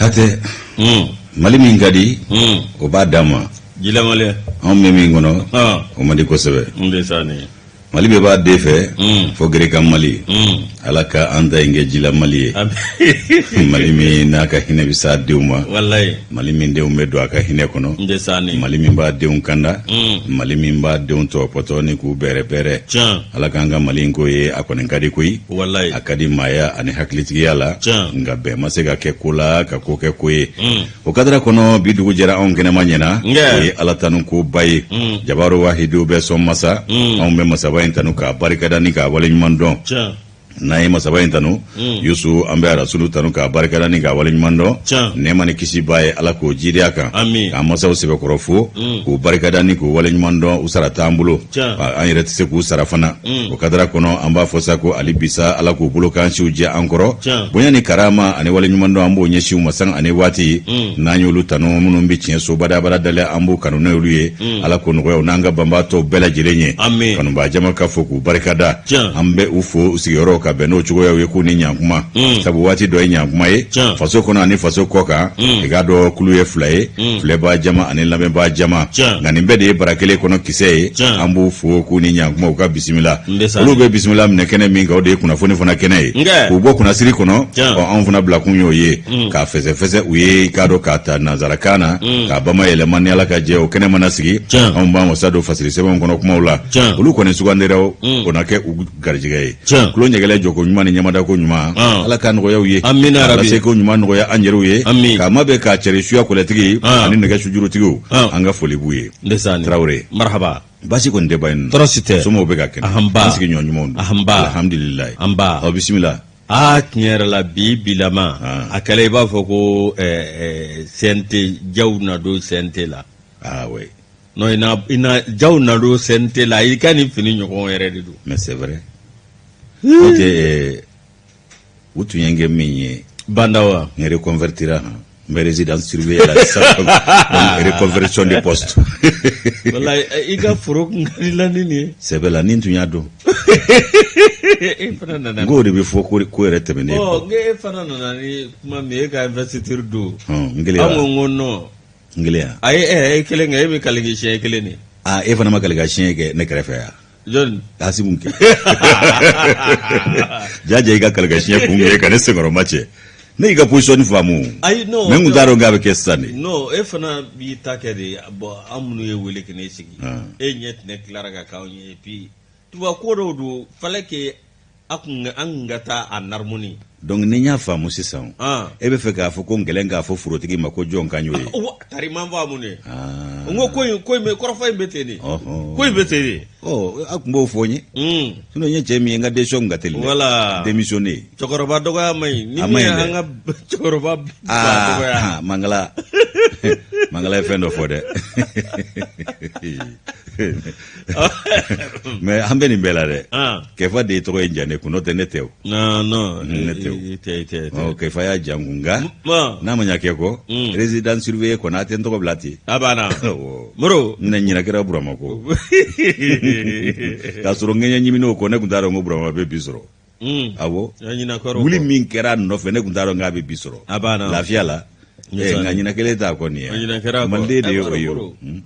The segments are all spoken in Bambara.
hate mali min kadi o b'a dama jila mali an bɛ min kɔnɔ o man di kosɛbɛ mali bɛ b'a den fɛ fo gerekan mali ala ka an ta in kɛ jila mali ye mali min n'a ka hinɛ bɛ s'a denw ma mali min denw bɛ don a ka hinɛ kɔnɔ mali min b'a denw kanda mali min b'a denw tɔpɔtɔ ni k'u bɛrɛ bɛrɛ ala k'an ka mali in ko ye a kɔni ka di koyi a ka di maaya ani hakilitigiya la nka bɛn ma se ka kɛ ko la ka ko kɛ ko ye o kadira kɔnɔ bi dugu jɛra anw kɛnɛma ɲɛna o ye ala tanu ko ba ye jabaro wahidu bɛ sɔn masa anw bɛ masaba in tanu k'a barikada ni k'a waleɲuman dɔn n'a ye masaba in tanu yusu an bɛ arasulu tanu k'a barikada ni k'a waleɲuman dɔn nɛɛma ni kisi b'a ye ala k'o jiriya kan k'a masaw sɛbɛkɔrɔ fo k'u barikada ni k'u waleɲuman dɔn u sara t'an bolo an yɛrɛ tɛ se k'u sara fana o kadara kɔnɔ an b'a fɔ sa ko ali bisa ala k'u bolo k'an siw jɛ an kɔrɔ bonya ni karama ani waleɲuman dɔn an b'o ɲɛsiw ma san ani waati n'an y'olu tanu minnu bɛ tiɲɛ so badabada dalen an b'o kanu n'olu ye ala k'o nɔgɔya n'an ka banbaatɔw bɛɛ lajɛlen ye kanubaa jama ka fo k'u barikada an bɛ u fo u sigiyɔrɔ ka bɛn n'o cogoyaw ye k'u ni ɲankuma sabu waati dɔ ye ɲankuma ye faso kɔnɔ ani faso kɔ kan i k'a dɔn kulu ye fila ye filɛbaa jama ani lamɛnbaa jama nka nin bɛɛ de ye bara kelen kɔnɔ kisɛ ye an b'u fo k'u ni ɲankuma u ka bisimila olu bɛ bisimila minɛ kɛnɛ min kan o de ye kunnafoni fana kɛnɛ ye k'u bɔ kunnasiri kɔnɔ anw fana bilakun y'o ye k'a fɛsɛfɛsɛ u ye i k'a dɔn k'a ta nanzarakan na k'a bamayɛlɛma ni ala ka jɛ o kɛnɛ mana sigi anw b'an wasa don fasiri sɛbɛnw kɔnɔ kumaw la olu kɔni sugandira o na kɛ u garijɛgɛ ye tulo ɲɛgɛlɛ jɔko ɲuman ni ɲamada ko ɲuman ala ka nɔgɔyaw ye ala se ko ɲuman nɔgɔya an yɛrɛw ye k'a ma bɛ k'a cɛri suya kɔlɛtigi ani nɛgɛ sujurutigiw an ka foli b'u ye tarawele marhaba basi kɔni tɛ ba yen tɔɔrɔsi tɛ somɔgɔw bɛ ka kɛnɛ an sigi ɲɔgɔn ɲumanw don alhamdulilayi aw bisimila tiɲɛ yɛrɛ la bi bilama a kɛla i b'a fɔ ko CNT jaw na don CNT la non jaw na don CNT la i ka nin fini ɲɔgɔn yɛrɛ de don mais c'est vrai o tɛ u tun ye n kɛ min ye bandawa n reconvertira n bɛ résidence surveillée la sisan donc reconversion de poste wala i ka foro kun ka di la ni nin ye sɛbɛ la ni tun y'a dɔn n k'o de bɛ fɔ ko yɛrɛ tɛmɛnen n e fana nana ni kuma min e ka investiture don n kelen an ko n ko non n kelen yan a ye kelen kɛ e bɛ kaliki siɲɛ kelen de e fana ma kalika siɲɛ kɛ ne kɛrɛfɛ yan John Asimu ke jaja i ka kalika siɲɛ kun ye ka ne senkɔrɔma cɛ ne y'i ka position faamu mais n kun t'a dɔn k'a bɛ kɛ sisan de non e fana b'i ta kɛ de bon an minnu ye wele kɛ ne sigi e ɲɛ tɛ ne tilara ka k'anw ye puis tubabu ko dɔw don fallait que an kun ka taa a harmonie donc ni y'a faamu sisan e bɛ fɛ k'a fɔ ko n gɛlɛn k'a fɔ forotigi ma ko jɔn kan y'o ye tariman faamu ne n ko ko in kɔrɔfɔ in bɛ ten de ko in bɛ ten de a tun b'o fɔ n ye sinon n ye cɛ min ye n ka décision ka teli voilà démissionné cɛkɔrɔba dɔgɔya man ɲi ni min an ka cɛkɔrɔba dɔgɔya mangala mangala ye fɛn dɔ fɔ dɛ mais an bɛ nin bɛɛ la dɛ kɛfa de ye tɔgɔ ye jan ne kun n'o tɛ ne tɛ o non ne tɛ o kɛfa y'a jan kun nka n'a ma ɲa kɛ kɔ résidence surveillée kɔni a tɛ n tɔgɔ bila ten a banna moro n ɲinɛ kɛra burama ko k'a sɔrɔ ŋɛɲɛ ɲimin'o kɔ ne kun t'a dɔn ko burama bɛ bi sɔrɔ awɔ wuli min kɛra nɔfɛ ne kun t'a dɔn k'a bɛ bi sɔrɔ lafiya la nka ɲinɛ kelen t'a kɔni ye maliden de ye o ye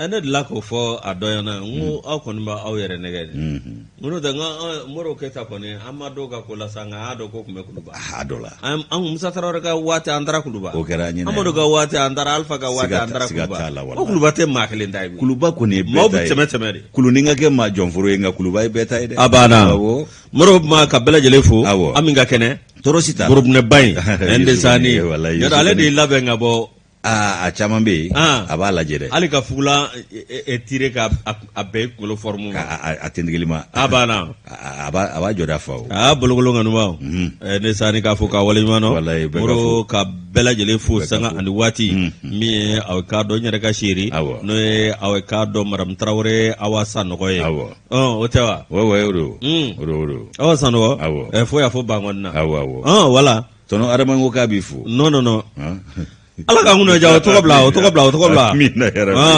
ne de la k'o fɔ a dɔ ɲɛna n ko aw kɔni b'aw yɛrɛ nɛgɛ de n n'o tɛ n ka Moro Keyita kɔni an ma dɔw ka ko la sa nka an y'a dɔn ko tun bɛ Kuluba a dɔ la an Musa Tarawele ka waati an taara Kuluba o kɛra ɲinɛ Amadu ka waati an taara Alpha ka waati an taara Kuluba o Kuluba tɛ maa kelen ta ye Kuluba kɔni ye bɛɛ ta ye maaw bɛ tɛmɛ de Kulunin ka kɛ maa jɔnforo ye nka Kuluba ye bɛɛ ta ye dɛ a banna Moro ma ka bɛɛ lajɛlen fo an min ka kɛnɛ tɔɔrɔ si t'a la gorobinɛba in Ndesani yɔrɔ ale de y'i labɛn ka bɔ a caman bɛ yen a b'a lajɛ dɛ hali ka fugula tire ka a bɛɛ kunkolo forme a tentigili ma a banna a b'a jɔ da fa o a bolokolo ŋanuba ne sani k'a fɔ k'a waleɲuman dɔn Moro ka bɛɛ lajɛlen fo sanga ani waati min ye aw k'a dɔn n yɛrɛ ka seeri n'o ye aw k'a dɔn Madamu Tarawele Awa Sanɔgɔ ye o tɛ wa o do Awa Sanɔgɔ fo y'a fɔ Bangɔni na wala tɔnɔ Adama ko k'a b'i fo non ala ka nguna jaw to bla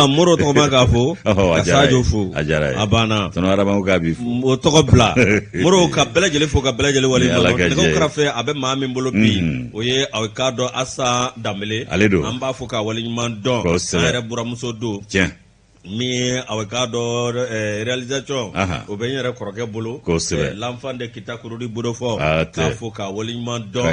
moro to ma ka fo asajo fo abana tono araba ka bi o to bla moro ka belajele fo ka belajele wali no ko krafe abe ma min bolo bi o ye aw ka do asa dambele amba fo ka wali man don ara buramuso do tiens mi awekado réalisation o be yere koroke bolo l'enfant de Kitakurudi Budofo afoka woligman don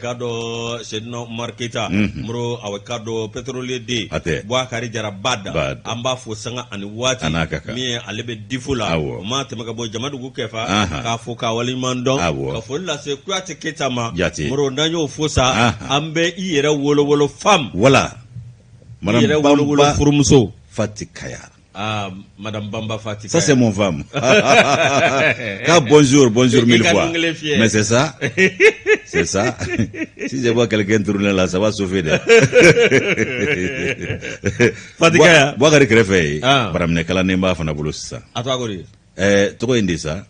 gado sedno marketa mro awekado pétrolier de Boakari Jara Bada amba fo sanga ani wati mi alebe difula ma temaka bo jamadu gukefa ka foka woligman don ka fo la se kwate ketama mro nanyo fosa ambe yere wolo fam wala madame Bamba furumuso Fati Kayar. Ah, Madame Bamba Fati Kayar. Ça, c'est mon femme. Bonjour mille fois. Mais c'est ça. C'est ça. Si je vois quelqu'un tourner là, ça va sauver. Fati Kayar. Bois avec refait. Madame Nekala Nemba Fanabolo, ça. À toi, Gori. Trop indi ça.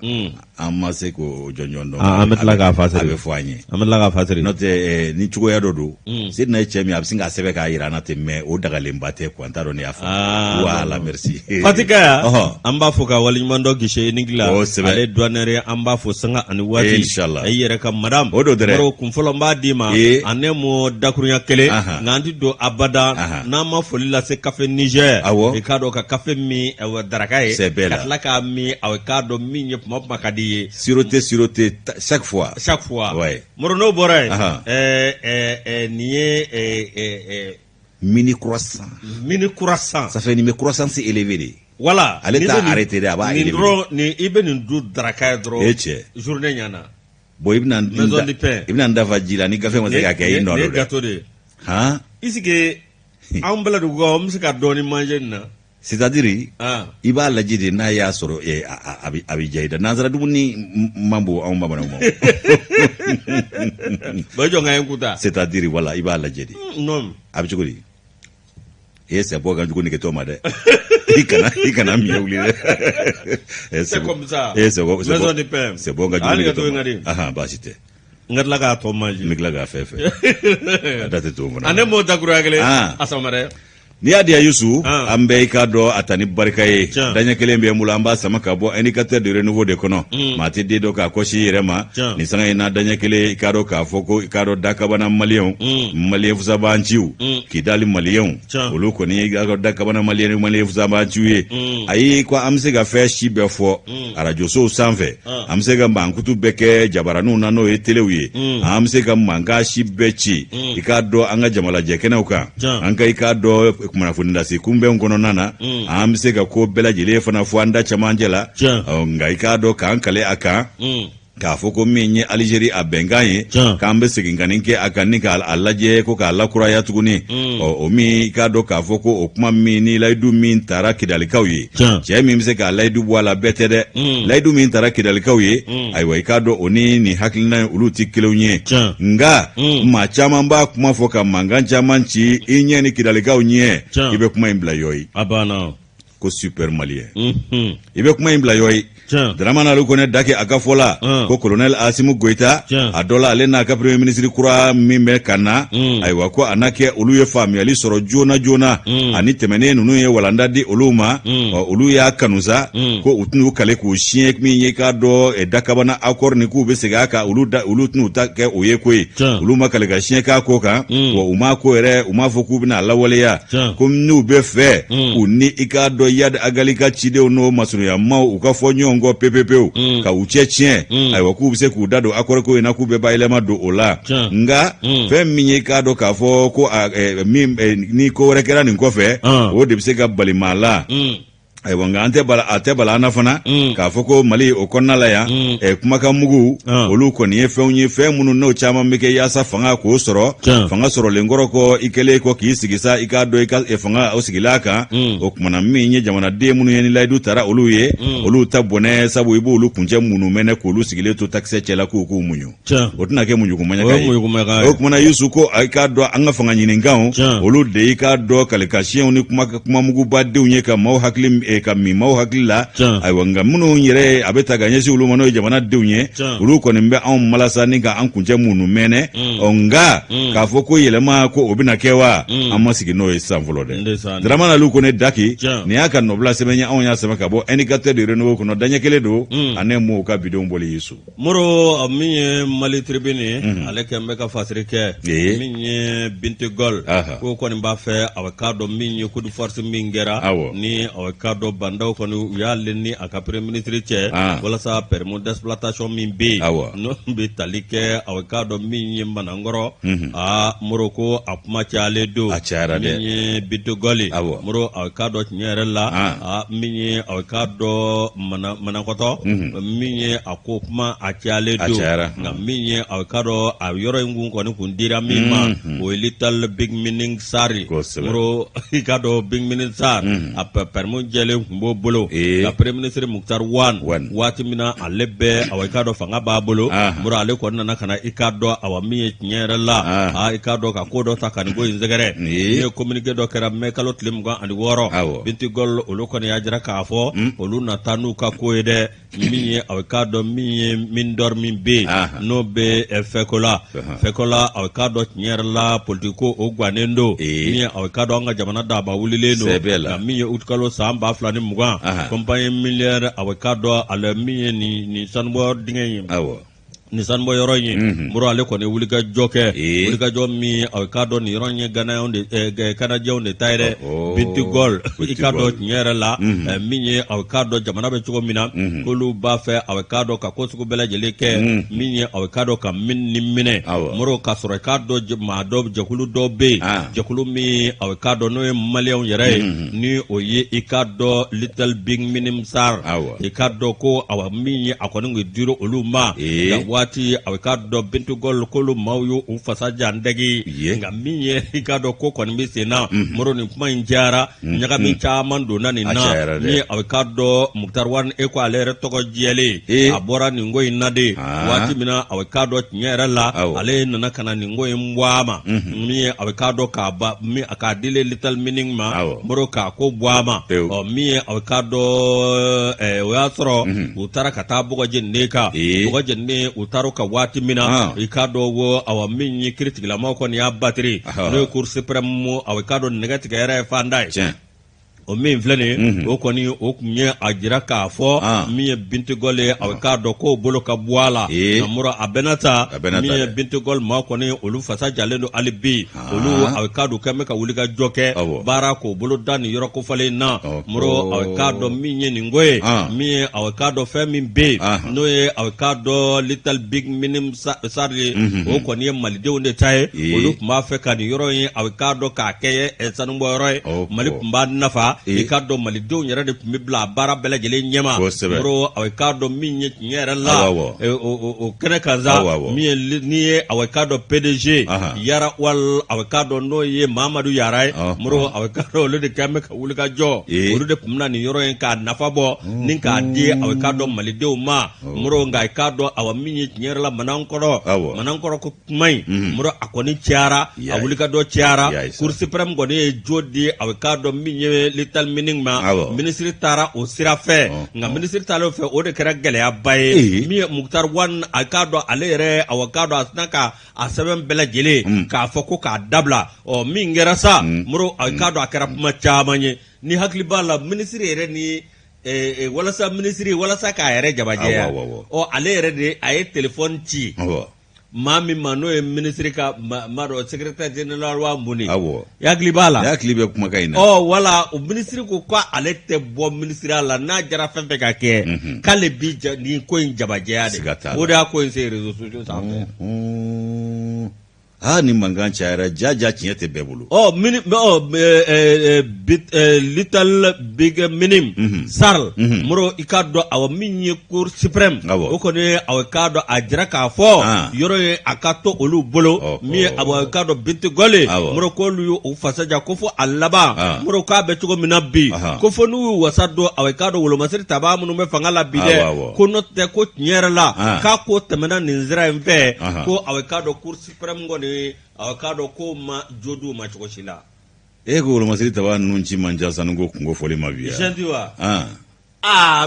Amase ko jonyondo. Amet laga fatiri. Abe foanye. Amet laga fatiri. Note ni chugo ya dodo. Sidna chemi absinga sebe ka irana te me o daga lembate ko antaro ni afa. Voilà, merci. Fatika amba foka walimando gishe nigla. Ale douanere amba fo sanga ani wati. Inshallah. Ayere ka madam. Moro kumfolo mba dima anemo dakunya kele ngandi do abada nama folila se café Niger. E kado ka café mi e darakaye. Katlaka mi awekado mi nyep mop kadi siroté chaque fois ouais morono boray mini croissant ça fait une croissance élevée voilà elle est arrêtée là-bas ni ibn du draka dro journée nyana bo ibn ndava jila ni gafe mo zeka kay no le gâteau de isike ambala du go musika doni manger na c'est-à-dire il va la dire na ya soro abi jaida nazara dumuni mambo au mama mo bojo nga yankuta c'est-à-dire voilà il va la dire non abi chukuri c'est pour quand tu to made ikana mi yuli c'est comme ça c'est bon quand bah c'était ngatla ga to maji ngla ga fefe date to mo ane mo dakuragele asamare ni adia yusu ambe ikado atani barikaye danya kelembe mulamba samaka bo indicateur de renouveau de kono mati dedo ka koshi yerema ni sanga ina danya kele ikado ka foko ikado dakabana malien fusa banchiu kidali malien oluko ni ikado dakabana malien fusa banchiu ayi kwa amsega fe shibe fo arajo so sanfe amsega bankutu beke jabaranu nano etelewiye amsega manga shibechi ikado anga jamala jekena uka anga ikado kumana funda si kumbe ngono nana amsega ko bela jele fana fuanda chamanjela nga ikado kankale aka ka foko minye Algerie abengaye kambe siginganinke akanika alaje ko ka lakura ya tuguni o mi kado ka foko okuma mini laidu min tara kidalikawi je mi mseka laidu wala betede laidu min tara kidalikawi aywa ikado oni ni haklina uluti kilonye nga ma chama mba kuma foka manganja manchi inye ni kidalikawi nye ibe kuma imbla yoyi abana ko super malien ibe kuma imbla yoyi Dramana lukone dake akafola ko colonel Asimu Goita adola alena ka premier ministre kura mimbe kana aywa ko anake oluye family soro jona ani temene nunu ye walanda di oluma olu ya kanuza ko utunu kale ko chien mi ye ka do dakabana accord ni ku besega ka ulu tunu ta ke oye ko oluma kale ka chien ka ko kan wo uma ko ere uma foku bina lawale ya ko nu be fe uni ikado yad agalika chide ono masunu ya ma ukafonyo ngo pepepeo ka uchechien aywa ku bise ku dado akore ko ina ku be bailema do ola nga fe minye ka do ka fo ko ni ko rekera ni ko fe o de bise ga balimala aywa nga ate bala ana fana ka foko Mali o konna la ya kuma ka mugu olu ko ni fe munu no chama meke yasa fanga ko soro fanga soro lengoro ko ikele ko ki sigisa ikado fanga o sigilaka o kuma na minye jamana de munu yeni laidu tara olu ye olu tabone sabu ibu olu kunje munu mene ko olu sigile to taxe chela ko munyu o tuna ke munyu kumanya kai o kuma na yusu ko ikado anga fanga nyini ngao olu de ikado kalekashien ni kuma mugu badde unye ka mau haklim ye ka min maaw hakili la ayiwa nka minnu yɛrɛ a bɛ ta ka ɲɛsin olu ma n'o ye jamanadenw ye olu kɔni bɛ anw malasa ni ka an kuncɛ minnu mɛnɛ nka k'a fɔ ko yɛlɛma ko o bɛna kɛ wa an ma sigi n'o ye sisan fɔlɔ dɛ Dramane Aliu Kone Daki nin y'a ka nɔbila sɛbɛn ye anw y'a sɛbɛn ka bɔ indicateur de renouveau kɔnɔ daɲɛ kelen don ani mo ka bidon bɔli yi so Moro min ye Mali Tribune ye ale kɛ bɛ ka fasiri kɛ min ye Bintu Gol ko kɔni b'a fɛ a bɛ k'a dɔn min ye coup de force min kɛra ni a bɛ k'a dɔn bandaw kɔni u y'ale ni a ka premier ministre cɛ walasa permis d'exploitation min bɛ yen n'o bɛ tali kɛ a bɛ k'a dɔn min ye Manankɔrɔ Moro ko a kuma cayalen don min ye Bintu Gol Moro a bɛ k'a dɔn tiɲɛ yɛrɛ la min ye a bɛ k'a dɔn Manankɔtɔ min ye a ko kuma a cayalen don nka min ye a bɛ k'a dɔn a yɔrɔ in kun kɔni kun dira min ma o ye Little Big Meaning Sarr Moro i k'a dɔn Big Meaning Sarr a permis jɛlen kun b'o bolo ka premier ministre Muktar Wan waati min na ale bɛ a bɛ k'a dɔn fanga b'a bolo Moro ale kɔni nana ka na i k'a dɔn a min ye tiɲɛ yɛrɛ la i k'a dɔn ka ko dɔ ta ka nin ko in sɛgɛrɛ ni ye communiqué dɔ kɛra mai kalo tile 26 Bintu Gol olu kɔni y'a jira k'a fɔ olu na taa n'u ka ko ye dɛ min ye a bɛ k'a dɔn min ye min dɔr min bɛ n'o bɛ Fɛkola a bɛ k'a dɔn tiɲɛ yɛrɛ la politiko o gannen don min ye a bɛ k'a dɔn an ka jamana daba wulilen don nka min ye août kalo san 2020 compagnie minière a bɛ k'a dɔn ale min ye nin sanubɔ dingɛ in nin sanubɔ yɔrɔ in ye Moro ale kɔni wulikajɔ kɛ wulikajɔ min a bɛ k'a dɔn nin yɔrɔ in ye kanajɛw de ta ye dɛ Bintu Gol i k'a dɔn tiɲɛ yɛrɛ la min ye a bɛ k'a dɔn jamana bɛ cogo min na k'olu b'a fɛ a bɛ k'a dɔn ka ko sugu bɛɛ lajɛlen kɛ min ye a bɛ k'a dɔn ka min ni minɛ Moro k'a sɔrɔ i k'a dɔn maa dɔ jɛkulu dɔ bɛ yen jɛkulu min a bɛ k'a dɔn n'o ye maliyɛnw yɛrɛ ye ni o ye i k'a dɔn Little Big Meaning Sarr i k'a dɔn ko min ye a kɔni kun dira olu ma waati a bɛ k'a dɔn Bintu Gol k'olu maaw ye u fasa jan dɛgi nka min ye i k'a dɔn ko kɔni bɛ sen na Moro nin kuma in diyara ɲagami caman donna nin na ni a bɛ k'a dɔn Muktar Wan e ko ale yɛrɛ tɔgɔ jɛlen a bɔra nin ko in na de waati min na a bɛ k'a dɔn tiɲɛ yɛrɛ la ale nana ka na nin ko in bɔ a ma min ye a bɛ k'a dɔn k'a dile Little Meaning ma Moro k'a ko bɔ a ma min ye a bɛ k'a dɔn o y'a sɔrɔ u taara ka taa Bɔgɔjɛninen kan Bɔgɔjɛninen u taara ka waati min na i k'a dɔn wo awa min ye kiiritigilamaw kɔni y'a batiri n'o ye Cour suprême a bɛ k'a dɔn nɛgɛ tigɛ yɛrɛ ye fanda ye o min filɛ nin ye o kɔni o tun ye a jira k'a fɔ min ye Bintu Gol ye a bɛ k'a dɔn k'o bolo ka bɔ a la nka Moro a bɛna ta min ye Bintu Gol maa kɔni olu fasa jalen don hali bi olu a bɛ k'a dɔn k'an bɛ ka wuli ka jɔ kɛ baara k'o bolo da nin yɔrɔ kofalen na Moro a bɛ k'a dɔn min ye nin ko ye min ye a bɛ k'a dɔn fɛn min bɛ yen n'o ye a bɛ k'a dɔn Little Big Meaning Sarr ye o kɔni ye malidenw de ta ye olu tun b'a fɛ ka nin yɔrɔ in a bɛ k'a dɔn k'a kɛ sanubɔyɔrɔ ye Mali tun b'a nafa i k'a dɔn malidenw yɛrɛ de tun bɛ bila a baara bɛɛ lajɛlen ɲɛma Moro a bɛ k'a dɔn min ye tiɲɛ yɛrɛ la o kɛnɛ kan sa min ye n'i ye a bɛ k'a dɔn PDG Yara Wal a bɛ k'a dɔn n'o ye Mahamadu Yara ye Moro a bɛ k'a dɔn olu de kan bɛ ka wuli ka jɔ olu de tun bɛna nin yɔrɔ in k'a nafa bɔ ni k'a di a bɛ k'a dɔn malidenw ma Moro nka i k'a dɔn a min ye tiɲɛ yɛrɛ la Manankɔrɔ ko kuma in Moro a kɔni cayara a wuli ka dɔ cayara Cour suprême kɔni ye jo di a bɛ k'a dɔn min ye Little Meaning ma minisiri taara o sira fɛ nka minisiri taalen fɛ o de kɛra gɛlɛyaba ye min ye Muktar Wan a k'a dɔn ale yɛrɛ a k'a dɔn a sina ka a sɛbɛn bɛɛ lajɛlen k'a fɔ ko k'a dabila min kɛra sa Moro a k'a dɔn a kɛra kuma caman ye ni hakili b'a la minisiri yɛrɛ ni walasa k'a yɛrɛ jabajɛya ale yɛrɛ de a ye téléphone ci maa min ma n'o ye minisiri ka maa dɔ secrétaire général wa mun ye yakili b'a la yakili bɛ kumakan in na wala o minisiri ko ale tɛ bɔ minisiriya la n'a jara fɛn fɛn ka kɛ k'ale bi nin ko in jabajɛya de o de y'a ko in se réseaux sociaux sanfɛ ni mankan cayara jaja tiɲɛ tɛ bɛɛ bolo Little Big Meaning Sarr Moro i k'a dɔn awa min ye Cour suprême o kɔni a k'a dɔn a jira k'a fɔ yɔrɔ ye a ka to olu bolo min ye a k'a dɔn Bintu Gol ye Moro k'olu ye u fasaja ko fɔ a laban Moro k'a bɛ cogo min na bi ko fɔ n'u y'u wasa dɔn a k'a dɔn wolomasiri tabaa minnu bɛ fanga la bi dɛ ko n'o tɛ ko tiɲɛ yɛrɛ la k'a ko tɛmɛna nin sira in fɛ ko a k'a dɔn Cour suprême kɔni a k'a dɔn ko ma jo d'u ma cogo si la E ko masiri taba nunci manja Sanungo kungo foli mabia. Shantiwa.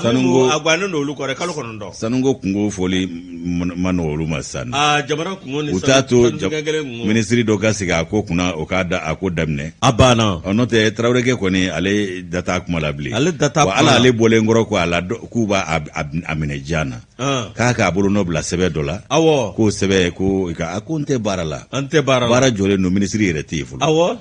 Sanungo agwano no olu kore kalo kono ndo. Sanungo kungo foli mano olu masana. Jamana kungo ni utato ministry doka siga ko kuna okada akodamne. Abana. Onote Traoré ke koni ale data kuma labli. Ale data kuma. Ala ale bole ngoro ko ala kuba amenejana. Kaka bolo no bla $7. Awo. Ko sebe ko ka akonte barala. Ante barala. Bara jole no ministry reti fulu. Awo.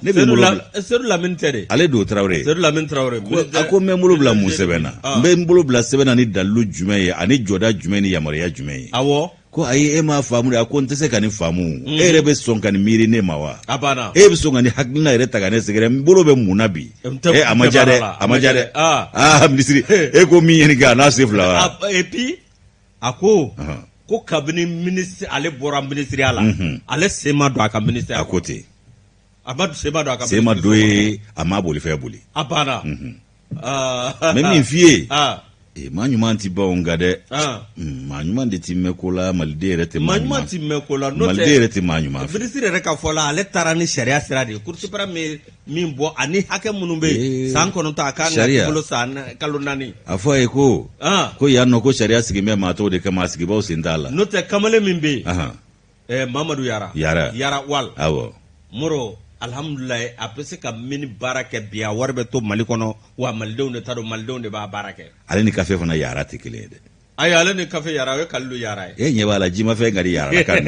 Seru la mintere. Ale do Traoré. Seru la min Traoré. Ako memolo bla musebena. Mbe mbolo bla sebena ni dalu jumeye ani joda jumeye ni yamariya jumeye. Awo. Ko ayi e ma famu a ko ntese kan famu e rebe son kan miri ne mawa abana e be son kan hakna ere taga ne segere mbolo be munabi e amajade ministry e ko mi yen ga na sefla et puis ako ko kabini ministre ale bora ministre ala ale sema do aka ministre akote abadu sema do aka sema do e amaboli fe boli abana même fie manyuma ti ba onga de manyuma de ti mekola malide rete manyuma ti mekola no malide rete manyuma ministre reka fola ale tarani sharia sira de kursi para min bo ani hake munumbe san kono ta kan ngolo san kalunani afo e ko ya no ko sharia sigi me mato de kama sigi ba sindala no te kamale mimbe Mamadou Yara wal awo moro alhamdulillah apese ka mini barake biya warbe to malikono wa maldew ne tado maldew ne ba barake ale ni kafe fana Yara tikile de ay ale ni kafe Yara we kallu Yara nye wala jima fe ngari Yara kan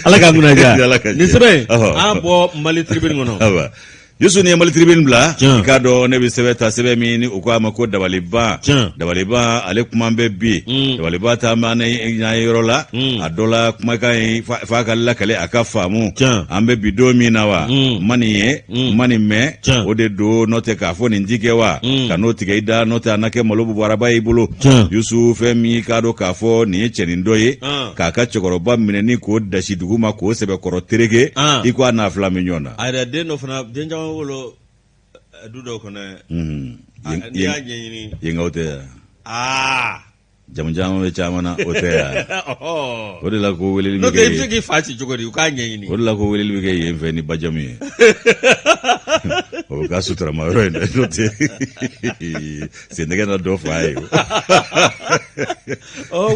ala ka nguna ja ni sebe bo mali tribune ngono awa Yusu ni mali tribune bla kado ne bi sebeta sebe mini ukwa mako dabaliba ale kuma be bi dabaliba ta mane nya yorola adola kuma kai fa kala kale akafamu ambe bidomi nawa mani me ode do note ka fo ni ndike wa kanoti ke ida note anake malobu baraba ibulu Yusu femi kado ka fo ni cheni ndoye kaka chokoroba mineni ko dashi duguma ko sebe koro tereke iko na flaminyona ada de no fana denja wolo dudo kone yenga ote jamu we chamana ote ode la ko weleli no ke fiki fachi jogori ka nyini ode la ko weleli ke yemfe ni bajami o ka sutra ma ro ne ote se ndege na do fai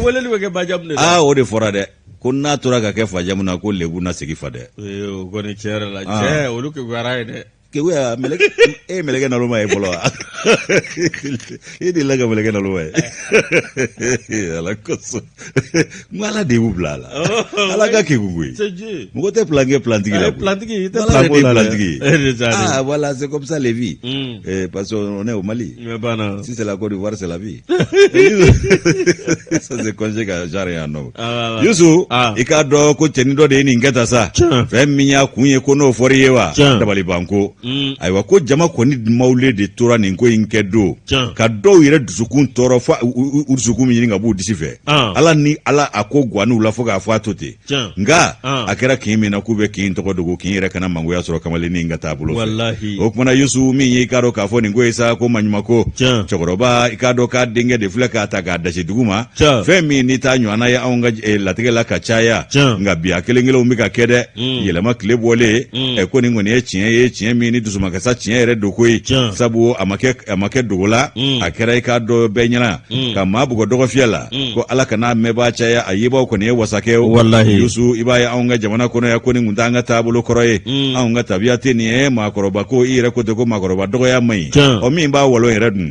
weleli ke bajam ne ode fora de ko na tora ka ke fajamu na ko lebu na sigi fade ko ni chere la che olu ke gwara de ke we meleke na luma e bolo di laga meleke na luma ala koso ngala de bublala ala ga ke gugui mo te plantigi la plantigi voilà c'est comme ça les vies parce qu'on est au Mali si c'est la Côte d'Ivoire c'est la vie ça c'est congé ka jare ya no Yusu ikado ko tenido de ni ngeta sa feminya kunye ko no foriyewa dabali banko aywa ko jama ko ni mawle de tora ni ko inkedo ka do yire dusukun toro fa dusukun mi nga bu disife ala akogwa nu la foga fa tote nga akera kimi na kube kin to dogo kin yire kana mango ya soro kamale ni ngata bulo wallahi o kuma Yusu mi yi karo ka fo ni ngo isa ko manyuma ko chokoroba ikado ka denge de fleka ta ga dashi duguma femi ni ta nywana ya onga latige la kachaya nga bia kelengelo mi ka kede yelema klebole ko ni ngoni e mi ni dusuma ka sa tiere do koy sabu amake dogola akera ka do benyana ka mabugo dogo fiela ko ala kana meba chaya ayiba ko ne wasake wallahi Yusu ibaya aunga jamana kono ya ko ni ngundanga tabulo koroye aunga tabiate ni makoroba ko ire ko ko makoroba dogo ya mai o mi ba wolo redun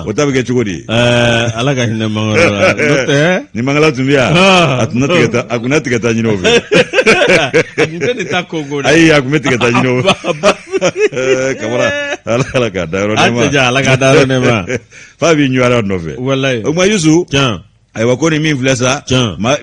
o tabige chugodi ala ka hinna mangala note ni mangala tumbia akuna tigata nyinobe ni takongo ai akuna tigata nyinobe kamara ala ka daro ne ma fabi nyuara nove wallahi o ma Yusu aywa ko ni min flesa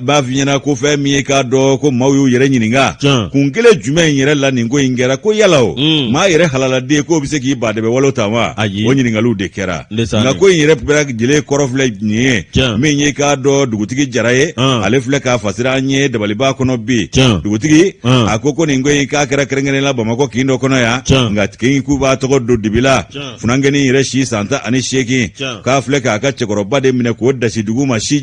ba finyana ko fe mi ka do ko mawu yere nyininga kun kele jume yere la ningo ingera ko yalawo ma yere halala de ko bise ki ba de walo tama o nyininga lu de kera nga ko yere bra jele korofle ni min yi ka do dugutigi jaraye ale fle ka fasira nye de baliba kono bi dugutigi akoko ningo ka kera kerengene la bamako kindo kono ya nga kin ku ba to do dibila funangeni yere shi santa ani sheki ka fle ka chekoro ba de mine ko dashi duguma shi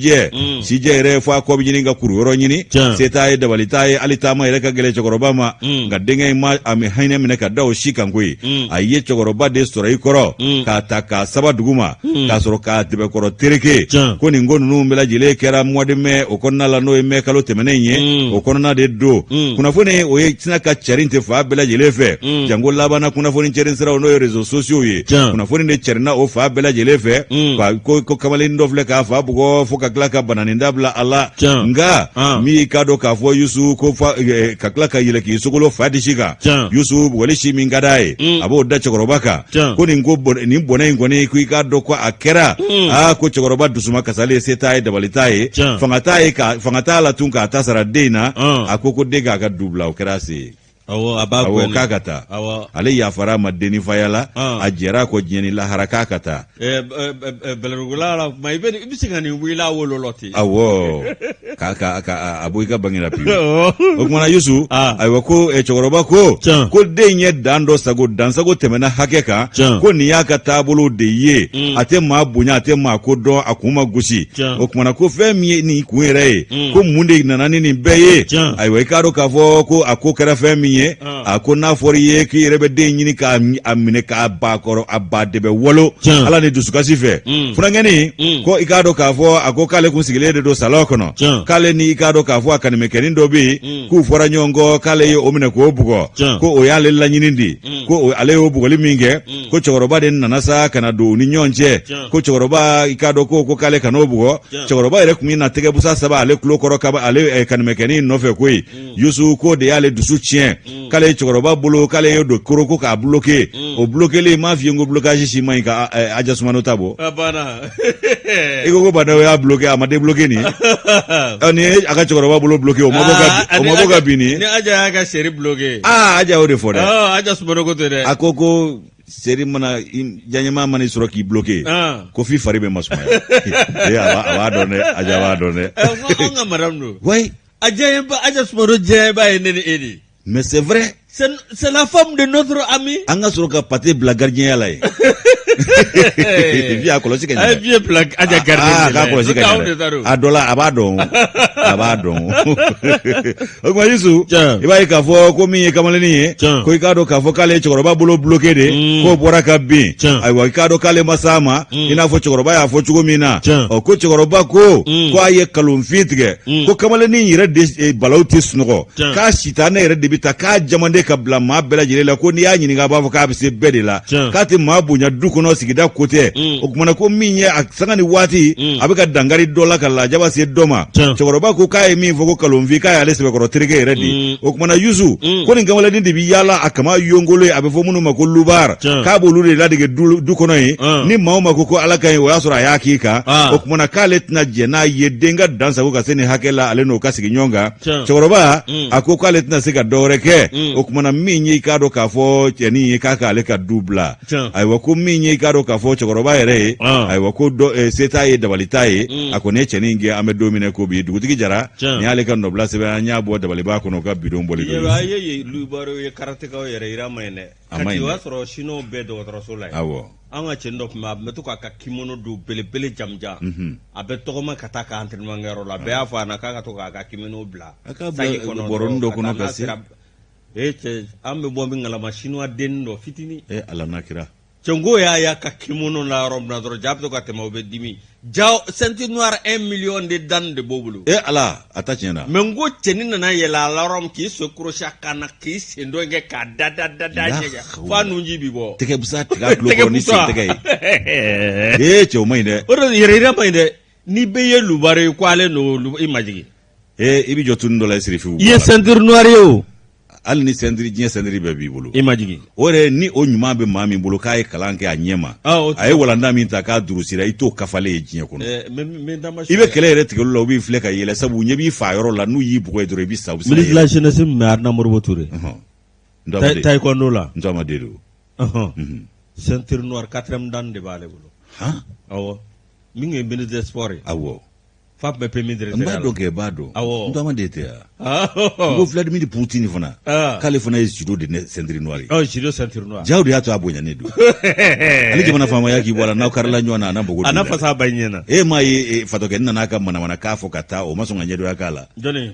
sijɛ yɛrɛ fɔ a kɔ bɛ ɲini ka kuru yɔrɔ ɲini se t'a ye dabali t'a ye hali taama yɛrɛ ka gɛlɛ cɛkɔrɔba ma nka denkɛ in ma a hinɛ minɛ ka da o si kan koyi a ye cɛkɔrɔba de sɔrɔ i kɔrɔ k'a ta k'a saba dugu ma k'a sɔrɔ k'a tɛbɛkɔrɔ tereke ko nin ko ninnu bɛɛ lajɛlen kɛra mois de mai o kɔnɔna la n'o ye mai kalo tɛmɛnen ye o kɔnɔna de don kunnafoni o ye sina ka cɛrin tɛ fa bɛɛ lajɛlen fɛ janko labanna kunnafoni cɛrin siraw n'o ye réseaux sociaux ye kunnafoni de cɛrinna o fa bɛɛ lajɛlen fɛ ko kamalen dɔ filɛ k'a fa bugɔ fo ka tila ka banani dabila a la nka min y'i ka dɔn k'a fɔ Yusu ko ka tila ka yɛlɛ k'i sogolo fa disi kan Yusu bugɔli si min ka d'a ye a b'o da cɛkɔrɔba kan ko nin bɔnɛ in kɔni ko i k'a dɔn ko a kɛra ko cɛkɔrɔba dusuma kasalen se t'a ye dabali t'a ye fanga t'a la tun k'a ta sara den na a ko den k'a ka du bila o kɛra se ye awɔ k'a ka taa ale yafara ma denifaya la a jɛra ko diɲɛ ni lahara k'a ka taa bɛlɛdugula la ma i bɛ se ka nin wili a wololɔ ten awɔ a bɔ i ka bange la pewu o kumana Yusu ayiwa ko cɛkɔrɔba ko den ye dansago tɛmɛna hakɛ kan ko nin y'a ka taabolo de ye a tɛ maa bonya a tɛ maa ko dɔn a kun ma gosi o kumana ko fɛn min ye nin kun yɛrɛ ye ko mun de nana ni nin bɛɛ ye ayiwa i k'a dɔn k'a fɔ ko a ko kɛra fɛn min a ko n'a fɔra i ye k'i yɛrɛ bɛ den ɲini k'a minɛ k'a ba kɔrɔ a ba de bɛ wolo ala ni dusukasi fɛ furankɛni ko i k'a dɔn k'a fɔ a ko k'ale kun sigilen de don salon kɔnɔ k'ale ni i k'a dɔn k'a fɔ a kanimɛkɛnin dɔ bɛ yen k'u fɔra ɲɔgɔn kɔ k'ale ye o minɛ k'o bugɔ ko o y'ale laɲini de ko ale y'o bugɔli min kɛ ko cɛkɔrɔba de nana sa ka na don u ni ɲɔgɔn cɛ ko cɛkɔrɔba i k'a dɔn ko k'ale kan'o bugɔ cɛkɔrɔba yɛrɛ kun na tɛgɛ busa saba ale tulo kɔrɔ kaba ale kanimɛkɛnin nɔfɛ koyi Yusu ko de y'ale dusu tiɲɛ k'ale ye cɛkɔrɔba bolo k'ale ye don koro ko k'a bloqué o bloquélen m'a f'i ye ko blocage si man ɲi ka Aja Sumano ta bɔ i ko bana o y'a bloqué a ma débloqué nin ni a ka cɛkɔrɔba bolo bloqué o ma bɔ ka bin nin ni Aja y'a ka seri bloqué Aja y'o de fɔ dɛ Aja Sumano ko ten dɛ a ko seri mana janɲɛma mana i sɔrɔ k'i bloqué ko f'i fari bɛ masumaya a b'a dɔn dɛ Aja b'a dɔn dɛ an ka madame don oui Aja Sumano jɛba ye ne ni e de mais c'est vrai c'est la femme de notre ami an ka sɔrɔ ka pate bila gardien la ye via kɔlɔsi ka ɲɛ via bila Aja gardien k'a kɔlɔsi ka ɲɛ a dɔ la a b'a dɔn o kuma Yusu i b'a ye k'a fɔ ko min ye kamalennin ye ko i k'a dɔn k'a fɔ k'ale ye cɛkɔrɔba bolo bloqué de k'o bɔra ka bin ayiwa i k'a dɔn k'ale ma s'a ma i n'a fɔ cɛkɔrɔba y'a fɔ cogo min na ko cɛkɔrɔba ko a ye kalonfin tigɛ ko kamalennin yɛrɛ de balaw tɛ sunɔgɔ k'a sitanɛ yɛrɛ de bɛ ta k'a jamanden ka bila maa bɛɛ lajɛlen la ko n'i y'a ɲininka a b'a fɔ k'a bɛ se bɛɛ de la k'a tɛ maa bonya du kɔnɔ sigida ko tɛ o kumana ko min ye a sanga ni waati a bɛ ka dankari dɔ la ka lajaba se dɔ ma cɛkɔrɔba ko k'a ye min fɔ ko kalonfin k'a y'ale sɛbɛkɔrɔ terikɛ yɛrɛ de o kumana Yusu ko nin kamalennin de bɛ yaala a kama yongolo ye a bɛ fɔ minnu ma ko lubar k'a b'olu de ladege du kɔnɔ yen ni maa o maa ko ala ka ɲi o y'a sɔrɔ a y'a k'i kan o kumana k'ale tɛna jɛ n'a ye den ka dansago ka se nin hakɛ la ale n'o ka sigi ɲɔgɔn kan cɛkɔrɔba a ko k'ale tɛna se ka dɔwɛrɛ kɛ o kumana min ye i k'a dɔn k'a fɔ cɛnin ye k'a k'ale ka du bila ayiwa ko min ye i k'a dɔn k'a fɔ cɛkɔrɔba yɛrɛ ye ayiwa ko se t'a ye dabali t'a ye a kɔni ye cɛnin gɛn an bɛ don min ko bi dugutigi jara ni y'ale ka nɔbila sɛbɛn an y'a bɔ dabaliba kɔnɔ ka bidon bɔli don ye lubaro ye karatekaw yɛrɛ yira ma ye dɛ kati o y'a sɔrɔ siniw bɛɛ dɔgɔtɔrɔso la ye awɔ an ka cɛnin dɔ tun bɛ a bɛ to k'a ka kimono don belebele jamujan a bɛ tɔgɔma ka taa ka entraînement kɛyɔrɔ la bɛɛ y'a fɔ a na k'a ka to k'a ka kimono bila saki kɔnɔ bɔrɔnin dɔ kɔnɔ ka se cɛ an bɛ bɔ min kalama chinois den dɔ fitinin ala n'a kira cɛngo y'a ka kimono la yɔrɔ min na dɔrɔn jaa bɛ to ka tɛmɛ o bɛ dimi ja ceinture noire 1 million de dan de b'o bolo ala a ta tiɲɛ na mais n ko cɛnin nana yɛlɛ a la yɔrɔ min k'i so korosi a kan na k'i sen dɔ kɛ k'a da ɲɛgɛn fo a nunji bi bɔ tɛgɛ busa tigɛ tulo kɔrɔ ni sen tɛgɛ ye cɛw man ɲi dɛ o de yɛrɛ yira man ɲi dɛ ni bɛɛ ye lubare ye ko ale n'o i ma jigin i bɛ jɔ tuni dɔ la i sirifiw i ye ceinture noire ye o hali ni sendiri diɲɛ sendiri bɛɛ b'i bolo i ma jigin o yɛrɛ ni o ɲuman bɛ maa min bolo k'a ye kalan kɛ a ɲɛ ma a ye walanda min ta k'a durusira i t'o kafalen ye diɲɛ kɔnɔ i bɛ kɛlɛ yɛrɛ tigɛli la u b'i filɛ ka yɛlɛ sabu ɲɛ b'i fa yɔrɔ la n'u y'i bugɔ dɔrɔn i bɛ sa u bɛ se ka yɛlɛ ministre de la jeunesse min bɛ Aruna Moribo Ture taekwondo la n tɔ ma den do ceinture noire 4e dan de b'ale bolo awɔ min ye ministre des sports ye awɔ Fa bɛ pe min dire n b'a dɔn kɛ b'a dɔn awɔ n tama de tɛ n ko Vladimir Poutine fana k'ale fana ye judo de ceinture noire judo ceinture noire jaw de y'a to a bonyalen don ale jamana faamaya k'i bɔ la n'aw karila ɲɔgɔn na a n'a bogo a n'a fasa ba ɲɛna e m'a ye fatɔkɛ nana ka manamana k'a fɔ ka taa o ma sɔn ka ɲɛdɔnya k'a la jɔnni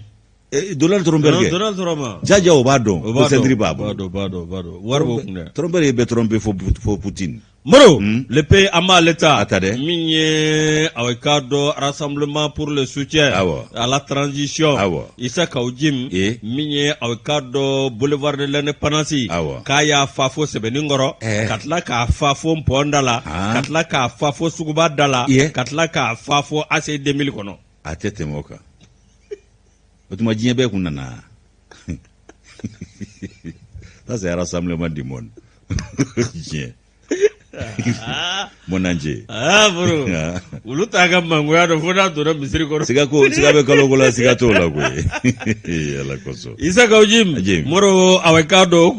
Donald Trump Donald Trump jaja o b'a dɔn ko ceinture b'a bolo b'a dɔn wari b'o kun dɛ Trump ye bɛ tromper fo Poutine Moro, le pays à l'État, Migné, avec cadre Rassemblement pour le soutien à la transition, Issa Kaoujim, Migné, avec cadre Boulevard de l'Indépendance, Kaya Fafo Sebeningoro, Katlaka Fafo Mpondala, Katlaka Fafo Sugubadala, Katlaka Fafo AC 2000 kono. A tete moka. Otuma djembe kunana. Ça c'est un rassemblement du monde. Mon ange. Bro. Ulu taga mangoya do fona do na misiri ko. Siga be kalo kola siga to la ko. Yala koso. Isa Kaoujim. Moro awekado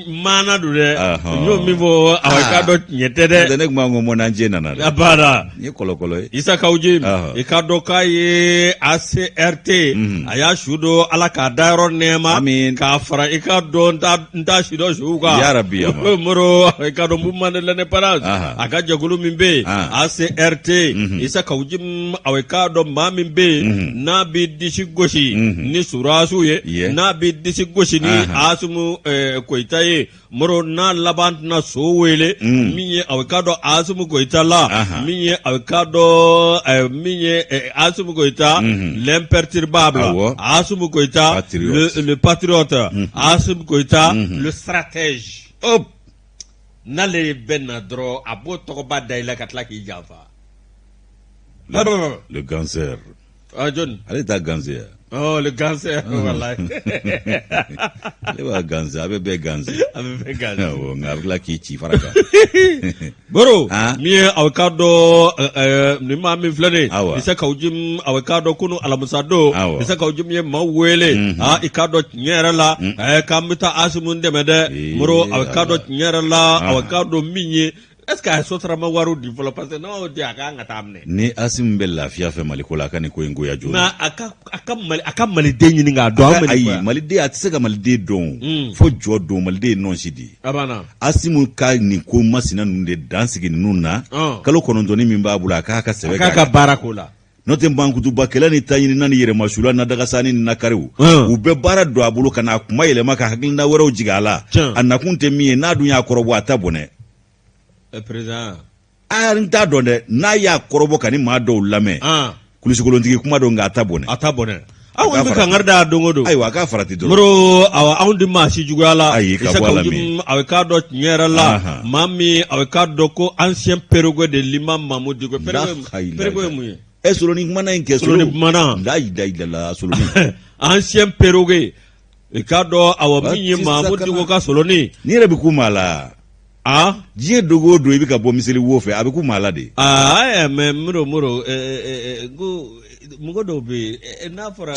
mana do de. Nyo mivo awekado nyete de. Dene mango mon ange nana. Abara. Ni kolo. Isa Kaoujim. Ikado kai ACRT. Aya shudo ala ka dairo nema. Ka fara ikado nta shudo shuga. Ya Rabbi ya. Moro awekado mumane l'indépendance aka jagulu min be ACRT Isa Kaoujim awekado ma min be na bi disi goshi ni surasu ye na bi disi goshi ni Asumu Koita ye moro na labant na so wele minye awekado Asumu Koita la minye awekado minye Asumu Koita l'imperturbable Asumu Koita le patriote Asumu Koita le stratège hop Nale benna dro abo tokoba daila katla ki jafa. Le cancer. Ah John. Allez ta cancer. Oh le cancer wallahi. Le wa cancer abe be cancer. Abe be cancer. Oh ngabla ki ci faraka. Boro mi awekado ni ma mi flane. Isa Kaoujim awekado kunu alamusado. Isa Kaoujim ye mawele. Ikado nyera la kamita asimunde mede. Moro awekado nyera la awekado minye. Est-ce que sotra ma waru developer no dia ka ngatamne ni asim bella fia fe maliko la kan ko ngoya jo na aka malide nyini nga do ay malide atisega malide don fo jo do malide non sidi abana asimu ka ni ko masina nunde dansigi nunna kalo konondoni mimba bula ka sebe ka barakola note bankutu bakela ni tanyini nani yere masula na daga sani na kariu ube bara do abulu kana kuma yele maka hakilina wero jigala anakunte miye na dunya korobo atabone président nta dɔn dɛ n'a y'a kɔrɔbɔ ka ni maa dɔw lamɛn kulisikolontigi kuma dɔn nka a ta bɔnɛ aw bɛ kangari da dongo don ayiwa a k'a farati dɔrɔn moro anw di maa si juguya la ayi ka bɔ a la min a bɛ k'a dɔn tiɲɛ yɛrɛ la maa min a bɛ k'a dɔn ko ancien pérégo de l'imam Mahmoud Dicko pérégo ye mun ye soloni kumana in kɛ soloni kumana la soloni ancien pérégo i k'a dɔn awa min ye Mahmoud Dicko ka soloni ni yɛrɛ bɛ ku maa la diɲɛ dogo o don i bɛ ka bɔ miseli wo fɛ a bɛ ku maa la de mais muro ko mɔgɔ dɔw bɛ yen n'a fɔra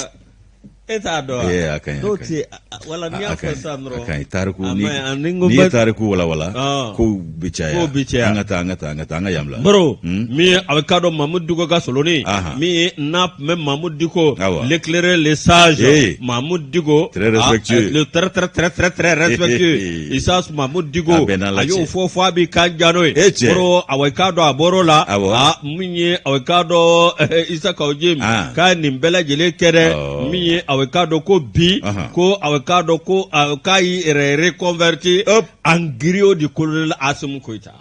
e t'a dɔn a ka ɲi dɔw tɛ wala n'i y'a fɔ sisan dɔrɔn a ka ɲi tariku n'i ye tariku walawala kow bɛ caya an ka taa an ka yamla baro min a bɛ k'a dɔn Mahmoud Dicko ka soloni min n'a tun bɛ Mahmoud Dicko l'éclairé le sage Mahmoud Dicko très respectueux le très respectueux Issa Mahmoud Dicko a y'o fɔ a b'i kan ja n'o ye baro a bɛ k'a dɔn a bɔr'o la min ye a bɛ k'a dɔn Isa Kaoujim k'a nin bɛɛ lajɛlen kɛ dɛ min ye a bɛ k'a dɔn ko bi ko a bɛ k'a dɔn ko k'a y'i yɛrɛ reconverti en griot du colonel Assimi Koita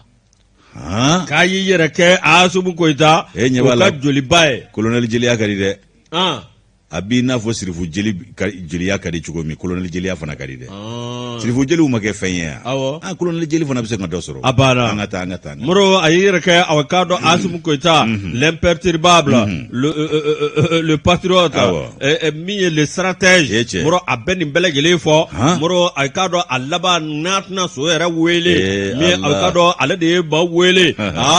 k'a y'i yɛrɛ kɛ Assimi Koita o ka joliba ye colonel jeliya ka di dɛ a b'i n'a fɔ sirifu jeliya ka di cogo min colonel jeliya fana ka di dɛ sirifu jeliw ma kɛ fɛn ye yan colonel jeli fana bɛ se ka dɔ sɔrɔ a banna an ka taa moro a y'i yɛrɛ kɛ a bɛ k'a dɔn Assimi Koita l'imperturbable le patriote min ye le stratège moro a bɛ nin bɛɛ lajɛlen fɔ moro a k'a dɔn a laban n'a tɛna so yɛrɛ wele min a k'a dɔn ale de ye ba wele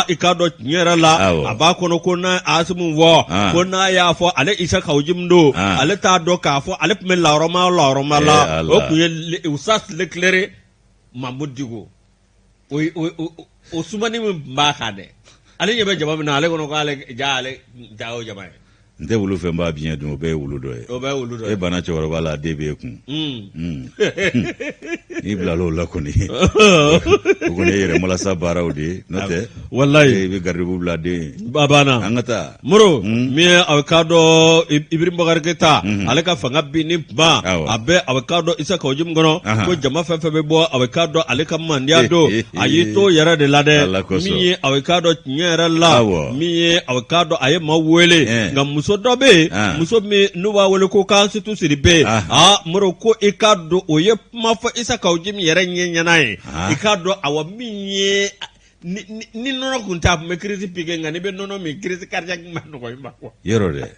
i k'a dɔn tiɲɛ yɛrɛ la a b'a kɔnɔ ko n'a Assimi fɔ ko n'a y'a fɔ ale Isa Kaoujim don ale t'a dɔn k'a fɔ ale tun bɛ lawrɔma la o tun ye Usas l'éclairé Mahmoud Dicko o sumani min b'a kan dɛ ale ɲɛ bɛ jama min na ale kɔnɔ ko ale ja o jama ye nte wulu fɛn b'a biɲɛ dun o bɛɛ ye wulu dɔ ye. O bɛɛ ye wulu dɔ ye. E bana cɛkɔrɔba la den b'e kun. N'i bilala o la kɔni o kɔni ye yɛrɛmalasa baaraw de ye n'o tɛ. Walayi. E bɛ garibu bila den. A banna. An ka taa. Moro min ye a bɛ k'a dɔn Ibrim Bakari Keita ale ka fanga bin ni kuma a bɛ a bɛ k'a dɔn Isa Kawujim kɔnɔ ko jama fɛn fɛn bɛ bɔ a bɛ k'a dɔn ale ka mandiya don a y'i to yɛrɛ de la dɛ min ye a bɛ k'a dɔn tiɲɛ yɛrɛ la min ye a bɛ k'a dɔn a ye maa wele nka muso dɔ bɛ yen muso min n'u b'a wele ko Kansitu Sidibe Moro ko i k'a dɔn o ye kuma fɔ Isa Kawujim yɛrɛ ɲɛ ɲɛna ye i k'a dɔn awa min ye ni nɔnɔ kun t'a kun bɛ kirisi piqué nka n'i bɛ nɔnɔ min kirisi cardiaque ma nɔgɔ i ma quoi. Yɔrɔ dɛ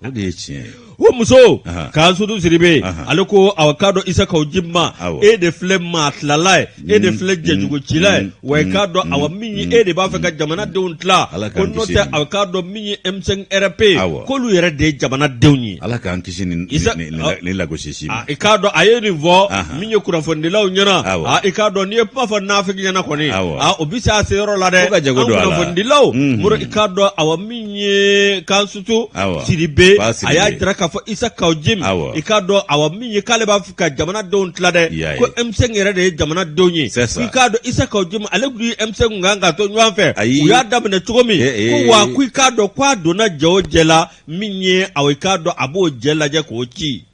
o de ye tiɲɛ ye. O muso Kansitu Sidibe ale ko a k'a dɔn Isa Kawujim ma e de filɛ maa tilala ye e de filɛ jɛjugocila ye wa i k'a dɔn awa min ye e de b'a fɛ ka jamanadenw tila ko n'o tɛ a k'a dɔn min ye M5 RP k'olu yɛrɛ de ye jamanadenw ye. Ala k'an kisi ni lagosi ma. I k'a dɔn a ye nin fɔ min ye kunnafonidilaw ɲɛna i k'a dɔn n'i ye kuma fɔ naafiki ɲɛna kɔni o bi se a se yɔrɔ la dɛ an kunnafonidilaw Moro i k'a dɔn awa min ye Kansitu Sidibe a y'a jira k'a fɔ Isa Kawujim i k'a dɔn awa min ye k'ale b'a fɛ ka jamanadenw tila dɛ ko M5 yɛrɛ de ye jamanadenw ye i k'a dɔn Isa Kawujim ale kun ye M5 kan ka to ɲɔgɔn fɛ u y'a daminɛ cogo min ko wa ko i k'a dɔn k'a donna jɛ o jɛ la min ye awa i k'a dɔn a b'o jɛ lajɛ k'o ci.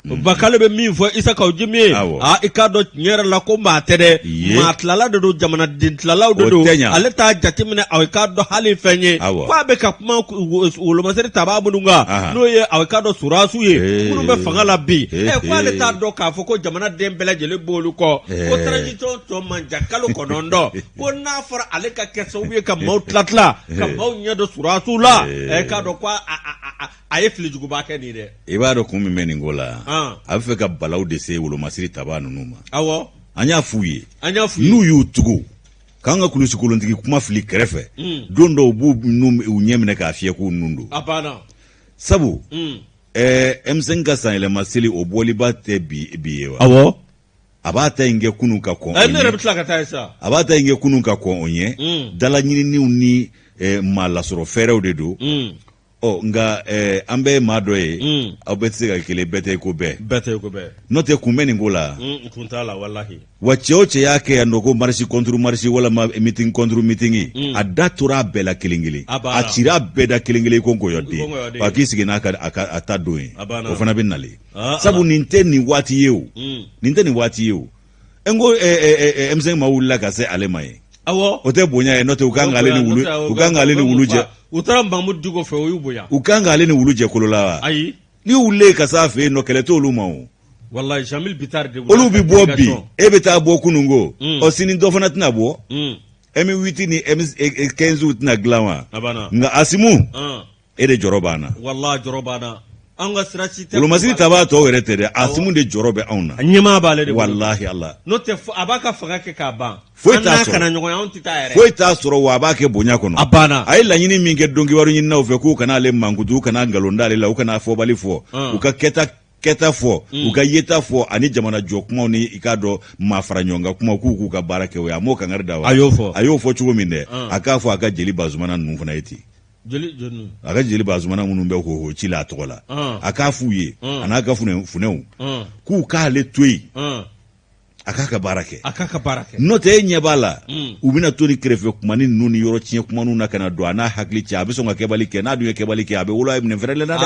Bakale bɛ min fɔ Isa Kawujim ye i k'a dɔn tiɲɛ yɛrɛ la ko maa tɛ dɛ maa tilala de don jamanaden tilalaw de don ale t'a jateminɛ a k'a dɔn hali fɛn ye ko a bɛ ka kuma wolomasiri tabaa minnu kan n'o ye a k'a dɔn Surasiw ye minnu bɛ fanga la bi ko ale t'a dɔn k'a fɔ ko jamanaden bɛɛ lajɛlen b'olu kɔ ko transition tɔ man jan kalo 9 ko n'a fɔra ale ka kɛ sababu ye ka maaw tila ka maaw ɲɛ don Surasiw la k'a dɔn ko a ye filijuguba kɛ nin dɛ. I b'a dɔn kun min bɛ nin ko la a bɛ fɛ ka balaw de se wolomasiri tabaa ninnu ma. Awɔ. An y'a f'u ye n'u y'u tugu k'an ka kulusi kolontigi kuma fili kɛrɛfɛ don dɔw b'u u ɲɛ minɛ k'a fiyɛ k'u nun don. A banna. Sabu M5 ka san yɛlɛma seli o bɔliba tɛ bi ye wa. Awɔ. A b'a ta in kɛ kunun ka kɔn. Ne yɛrɛ bɛ tila ka taa ye sa. A b'a ta in kɛ kunun ka kɔn o ɲɛ dalaɲininiw ni maa lasɔrɔ fɛɛrɛw de don. Nka an bɛ maa dɔ ye aw bɛ se ka kelen bɛɛ tɛ ko bɛɛ. Bɛɛ tɛ ko bɛɛ. N'o tɛ kun bɛ nin ko la. Kun t'a la walahi. Wa cɛ o cɛ y'a kɛ yan nɔ ko marche contre marche walama meeting contre meeting a da tora a bɛɛ la kelen kelen a cira a bɛɛ da kelen kelen ko nkɔyɔden wa k'i sigi n'a a ta don ye o fana bɛ nale sabu nin tɛ nin waati ye o nin tɛ nin waati ye o n ko M5 ma wulila ka se ale ma ye. Awɔ. O tɛ bonya ye n'o tɛ u kan k'ale ni wulu jɛ. U taara Mamudu Diko fɛ o y'u bonya. U kan k'ale ni wulu jɛ kolo la wa. Ayi. Ni wulilen ka s'a fɛ yen nɔ kɛlɛ t'olu ma o. Walayi Jamil Bitar de. Olu bi bɔ bi e bɛ taa bɔ kunun ko sini dɔ fana tɛna bɔ. M8 ni M15 tɛna dilan wa. Nka Asimu e de jɔrɔ b'an na. Walayi jɔrɔ b'an na. An ka sira si tɛ. Wolomasiri tabaa tɔw yɛrɛ tɛ dɛ Asimu de jɔrɔ bɛ anw na. Ɲɛmaa b'ale de bolo. Walahi Allah. N'o tɛ a b'a ka fanga kɛ k'a ban. Foyi t'a sɔrɔ. An n'a kana ɲɔgɔn ye anw tɛ taa yɛrɛ. Foyi t'a sɔrɔ wa a b'a kɛ bonya kɔnɔ. A banna. A ye laɲini min kɛ dɔnkibaru ɲininaw fɛ k'u kana ale mankutu u kana nkalon d'ale la u kana fɔbali fɔ u ka kɛta fɔ u ka yeta fɔ ani jamana jɔ kumaw ni i k'a dɔn maa fara ɲɔgɔn kan kuma k'u ka baara kɛ o ye a m'o kangari da wa. A y'o fɔ. A y'o fɔ cogo min dɛ a k'a fɔ a ka jeli Bazumana ninnu fana ye ten. A ka jeli Bazumana minnu bɛ k'o ci la a tɔgɔ la a k'a f'u ye a n'a ka funɛw k'u k'ale to yen a k'a ka baara kɛ. A k'a ka baara kɛ. N'o tɛ e ɲɛ b'a la u bɛna to ni kɛrɛfɛ kumani ninnu ni yɔrɔ tiɲɛ kumaniw na ka na don a n'a hakili cɛ a bɛ sɔn ka kɛbali kɛ n'a dun ye kɛbali kɛ a bɛ wolo a ye minɛ fɛrɛlen na dɛ.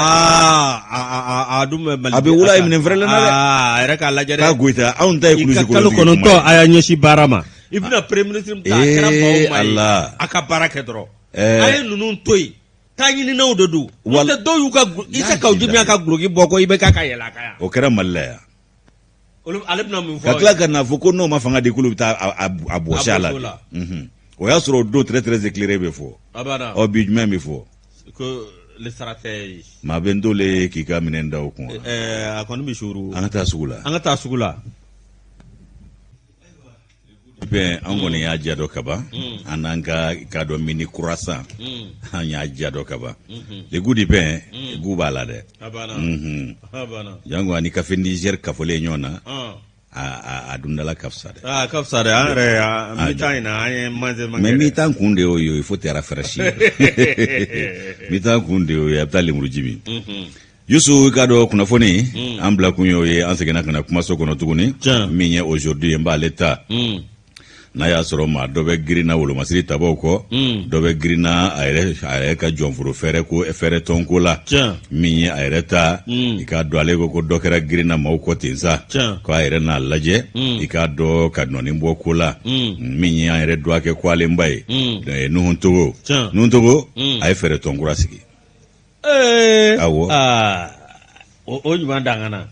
A dun bɛ Mali. A bɛ wolo a ye minɛ fɛrɛlen na dɛ. A yɛrɛ k'a lajɛ dɛ. K'a goyita anw ta ye kulusi kalo 9 a y'a ɲɛsin baara ma. I bɛna premier ministre ta a kɛra maaw ma ye a ka baara kɛ dɔrɔn. A ye ninnu to yen. Taa ɲininaw de don. N'o tɛ dɔw y'u ka Isa Kawujim y'a ka guloki bɔ ko i bɛ k'a ka yɛlɛ a kan yan. O kɛra Mali la yan. Ale bɛna mun fɔ. Ka tila ka n'a fɔ ko n'o ma fanga di k'olu bɛ taa a bɔsi a la. O y'a sɔrɔ o don très très éclairé bɛ fɔ. Bi jumɛn bɛ fɔ. Ko le sara tɛ. Maa bɛ n t'ole k'i ka minɛn da o kun. A kɔni bɛ suru. An ka taa sugu la. An ka taa sugu la. Bɛn an kɔni y'a diya dɔ kaban an n'an ka dɔn mini croissant an y'a diya dɔ kaban le goût du pain goût b'a la dɛ jango ani café Niger kafolen ɲɔgɔn na a dundala kafsade kafsade an mita ina an manze mangere mais mita kunde yo il faut te rafraîchi mita kunde yo ya tali murujimi Yusu kado kunafoni ambla kunyo ye ansegena kana kuma so kono tuguni minye aujourd'hui mba leta na ya soro ma dobe grina wolo masiri taboko dobe grina ayre ka jonfuru fere ko fere tonko la minye ayre ta ikado alego ko dokera grina mauko tinsa ko ayre na laje ikado kadnoni mboko la minye ayre doake kwale mbai nuhuntogo ay fere tonko rasiki awo o nyumandangana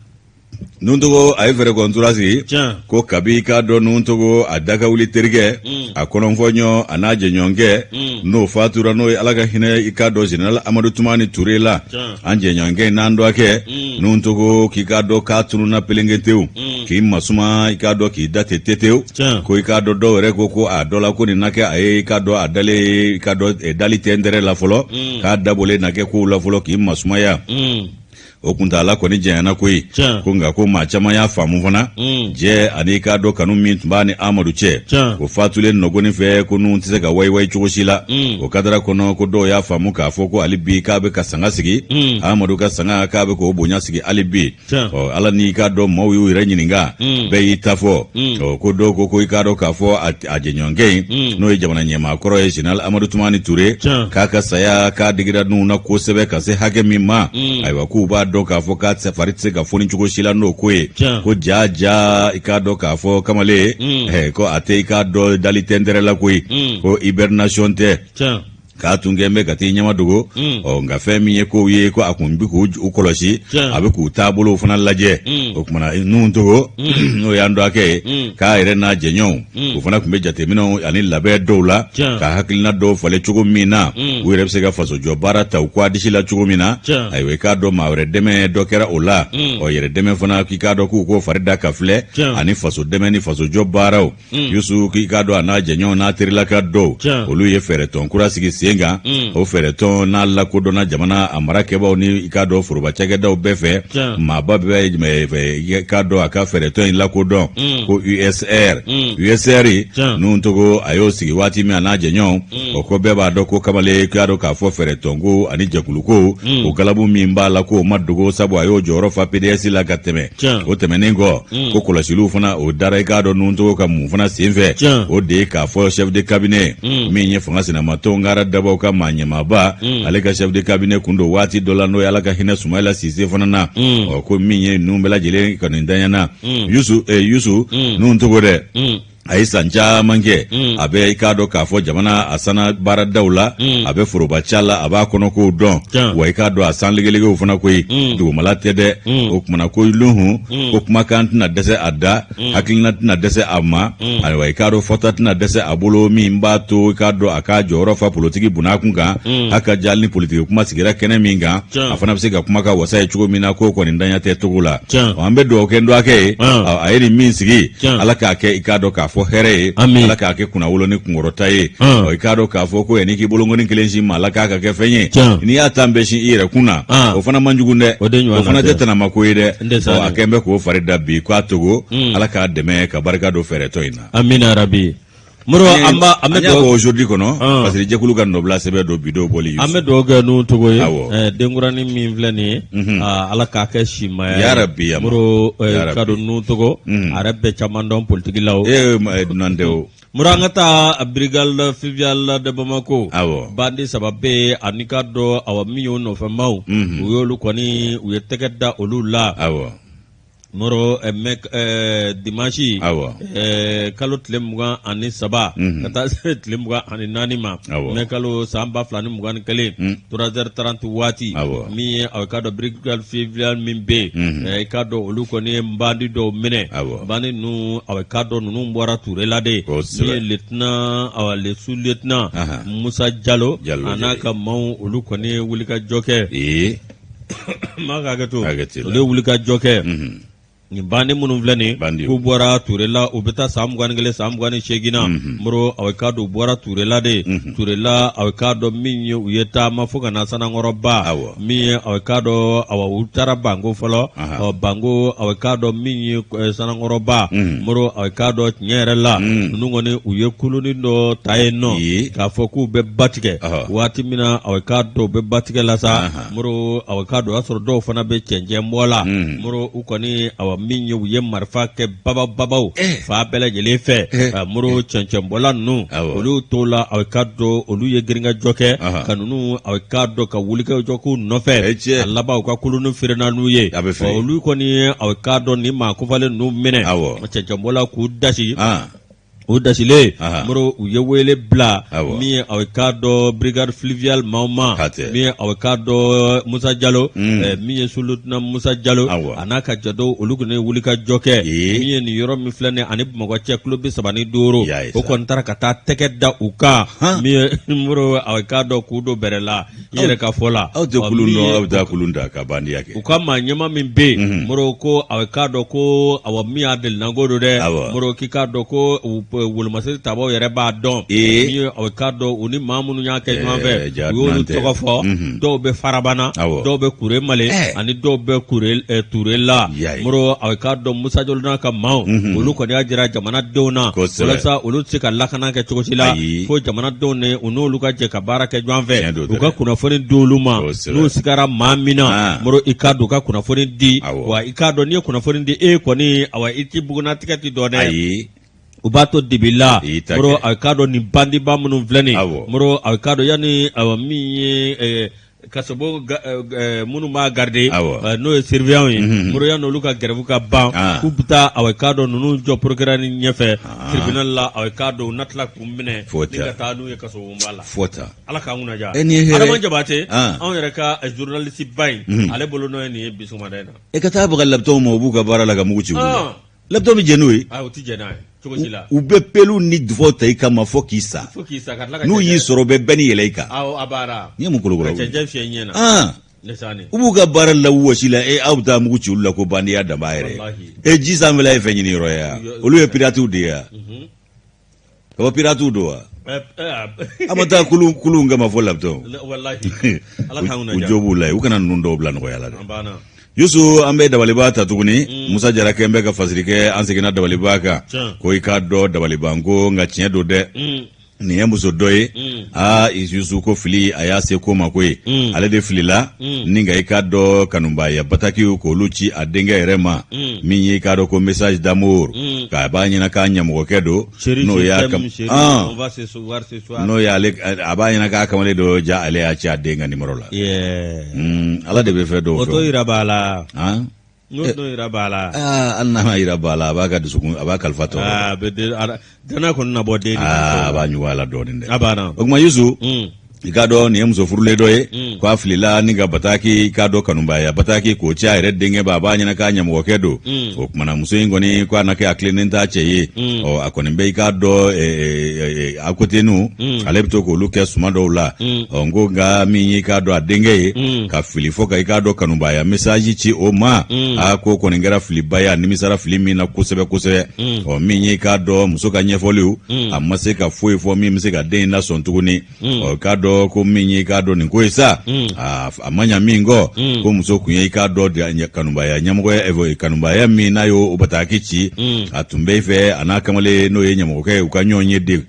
nuntogo ay fere konturasi ko kabi ka do nuntogo adaka wuli terige a kononfonyo anaje nyonge no fatura no alaga hine ikado general Amadou Toumani Touré la anje nyonge nando ake nuntogo kikado katunu na pelengeteu ki masuma ikado ki date teteu ko ikado do re ko adola ko ni nake ay ikado adale ikado dali tendere la folo ka dabole nake ko la folo ki masuma ya okuntala koni jena koi kunga ko ma chama ya famu fana je ani ka do kanu min tumbani Amadou che o fatule nogoni fe ko nun tise ga wai chogoshila o kadara kono ko do ya famu ka foko alibi ka be kasanga sigi Amadou ka sanga ka be ko bonya sigi alibi o ala ni ka do mawu irenyininga be itafo o ko do ko ka do ka fo ajenyonge no jamana nyema koro e general Amadou Toumani Touré ka saya ka digira nuna ko sebe ka se hage mimma aiwa ku ba do ka fo ka safari tse ka foni chuko shila no kwe ko jaja ikado ka fo kamale ko ate ikado dali tendere la kwe ko hibernation te ka tungembe kati nyama dugo o nga femi ye ko ye ko akumbi ko ukoloshi abe ku tabolo fana laje o kuma nuntogo no yando ake ka ire na jenyo o fana kumbe jate mino ani labe dola ka hakilina do fale chugo mina we repse ga faso jobara ta ko adishila chugo mina aywe ka do mawre deme dokera ola o yere deme fana ki ka do ku ko farida ka fle ani faso deme ni faso jobara yusu ki ka do ana jenyo na tirila ka do olu ye fere ton kurasigi o fere ton na la ko dona jamana amara keba ni ikado furuba chege da obefe ma babe me kado aka fere ton la ko don ko USR nuntogo ayo sigi wati mi anaje nyon o ko beba do ko kamale kado ka fo fere tongo ani jakuluko o kalabu mi mbala ko madugo sabo ayo joro fa PDS la kateme o temenengo ko kola silu funa o dara kado nuntogo ka mu funa sinfe o de ka fo chef de cabinet mi nye fanga sina matongara dabo ka manyama ba aleka chef de cabinet kundo wati dolano yala ka hina Sumaila Cissé fanana o ko minye numbela jele kanindanyana yusu nuntogo de Aisa nja mange abe ikado ka fo jamana asana bara daula abe furuba chala aba kono ko don wa ikado asan legelege ufuna ko du malate de okuma ko luhu okuma kan na dese adda hakilina na dese amma wa ikado fota na dese abulo mi mbato ikado aka joro fa politiki bunakunga haka jalni politiki kuma sigira kene minga afana bisega kuma ka wasa chugo mina ko ko ndanya te tugula ambe do kendo ake ayeni min sigi alaka ke ikado ka fo here alaka ake kuna ulo ni kungorota ye o ikado ka fo ko eniki bolongo ni kelenji malaka ka ke fenye ni atambe shi ire kuna o fana manjugunde o fana tetana makoide o akembe ko farida bi ko atogo alaka deme ka barka do fere to ina amina rabbi muro amba amedo aujourd'hui kono parce que jekulu kan no bla sebe do bido boli yus amedo ga no togo ye dengurani mi vlani alaka ka shima ya rabbi muro kado no togo arabe chamandon politique law nandeo murangata abrigal fivial de Bamako bandi sababe anikado awamiyo no famau uyolu kwani uyetekeda olula moro mek dimanche kalo tlemuga ani saba kata tlemuga ani nanima me kalo samba flani mugan kale 3h30 wati mi awkado brigade fevrier mimbe kado olukoni mbandi do mene bani nu awkado nu mbora turelade mi lieutenant awale sous lieutenant Musa Jallo anaka mau olukoni wulika joke magagato ole wulika joke ni bandi munun filani ku bora turela u beta samgwangele samgwani shegina muro awekado bora turela de turela awekado minyo uyeta mafuka na sana ngoroba mi awekado awa utara bango folo bango awekado minyo sana ngoroba muro awekado nyerela nungoni uyekuluni no taeno ka foku be batike wati mina awekado be batike lasa muro awekado asoro do fana be chenje mbola muro ukoni awa minyo uye marfa ke babaw fa bele jele fe muro chenche mbola nu olu tola awekado olu ye gringa joke kanunu awekado ka wulika joku nofe alaba ka kulunu firena nu ye olu koni awekado ni ma ko fale nu mene chenche mbola ku dashi udasile muro uyewele bla mi awekado brigade fluvial mauma mi awekado Musa Jallo mi sulutna Musa Jallo anaka jado olugune wulika joke mi ni yoro mi flane ani mago cheklo bi sabani doro o kontara kata tekeda uka mi muro awekado kudo berela yere ka fola awde kuluno awda kulunda ka bandi yake uka manyama mimbe muro ko awekado ko awami adel nagodo de muro kikado ko wulmasiri tabo yere ba don mi awekado uni mamunu nya ke nwanve yolu tokofo do be farabana do be kure male ani do be kure turela muro awekado Musa Jallo na ka maw ulu ko ya jira jamana dona wala sa ulu tsika lakana ke chokosila fo jamana donne unu luka je ka baraka nwanve uka kuna foni doluma no sikara mamina muro ikado ka kuna foni di wa ikado ni kuna foni di ko ni awa iti buguna tikati done ubato dibila muro awekado ni bandi ba munu vleni muro awekado yani awami kasobo munu ma garde no surveillant muro yano luka gervuka ban kubuta awekado nunu jo programme nyefe tribunal la awekado natla kumbine ninga tanu ye kaso mbala fota ala ka nguna ja ala manja bate on yereka journalist bay ale bolono ni bisuma dena kata bagal laptop mo buka bara la ga muguchi laptop mi jenui uti jenai u be pelu ni dufo ta ikama fo kisa nu yi soro be beni yeleika abara ni mu kulugula chenje fiyenyena lesani ubu ga bara la wasila awda mu guchi ulla ko bandi ya dabaire jisa mela e fenyini roya olu e piratu dia ko piratu do amata kulunga ma fo laptop wallahi ala kauna ja ujobu la ukana nundo blan ko yala bana Yusu ambe dabaliba tatuguni Musa Jara kembe ka fasirike ansigina dabaliba ka ko ikado dabaliba ngo nga chendo de ni yembuso doye Yusu ko fili ayase ko makwe ale de filila ninga ikado kanumba ya bataki ko luchi adenga erema minyi ikado ko message d'amour ka banyina ka nyamo kedo no ya kam on va se souvoir ce soir no ya le abanyina ka kamale do ja ale ya cha adenga nimero la ala de be fe do oto irabala no irabala anna irabala baka dusukun abaka alfato be dana ko na bodde abanyu wala do nde abana ogma yusu ikado ni emzo furule doye kwa filila ninga bataki ikado kanumba ya bataki ko cha ire denge baba nyina ka nyam wokedo o kuma na muso ingoni kwa na ke aklinenta cheye o akoni be ikado akotenu alepto ko luke sumado la o ngoga minyi ikado adenge ka filifoka ikado kanumba ya message chi o ma ako ko ngera filibaya nimisara filimi na kusebe o minyi ikado muso ka nyefoliu amase ka fo mi miseka den na sontuguni o kado ko minyi kado ni kwesa amanya mingo ko muso kunye kado de kanumba ya nyamgo evo kanumba ya mi nayo obatakichi atumbe fe anakamale no ye nyamgo ke ukanyonye de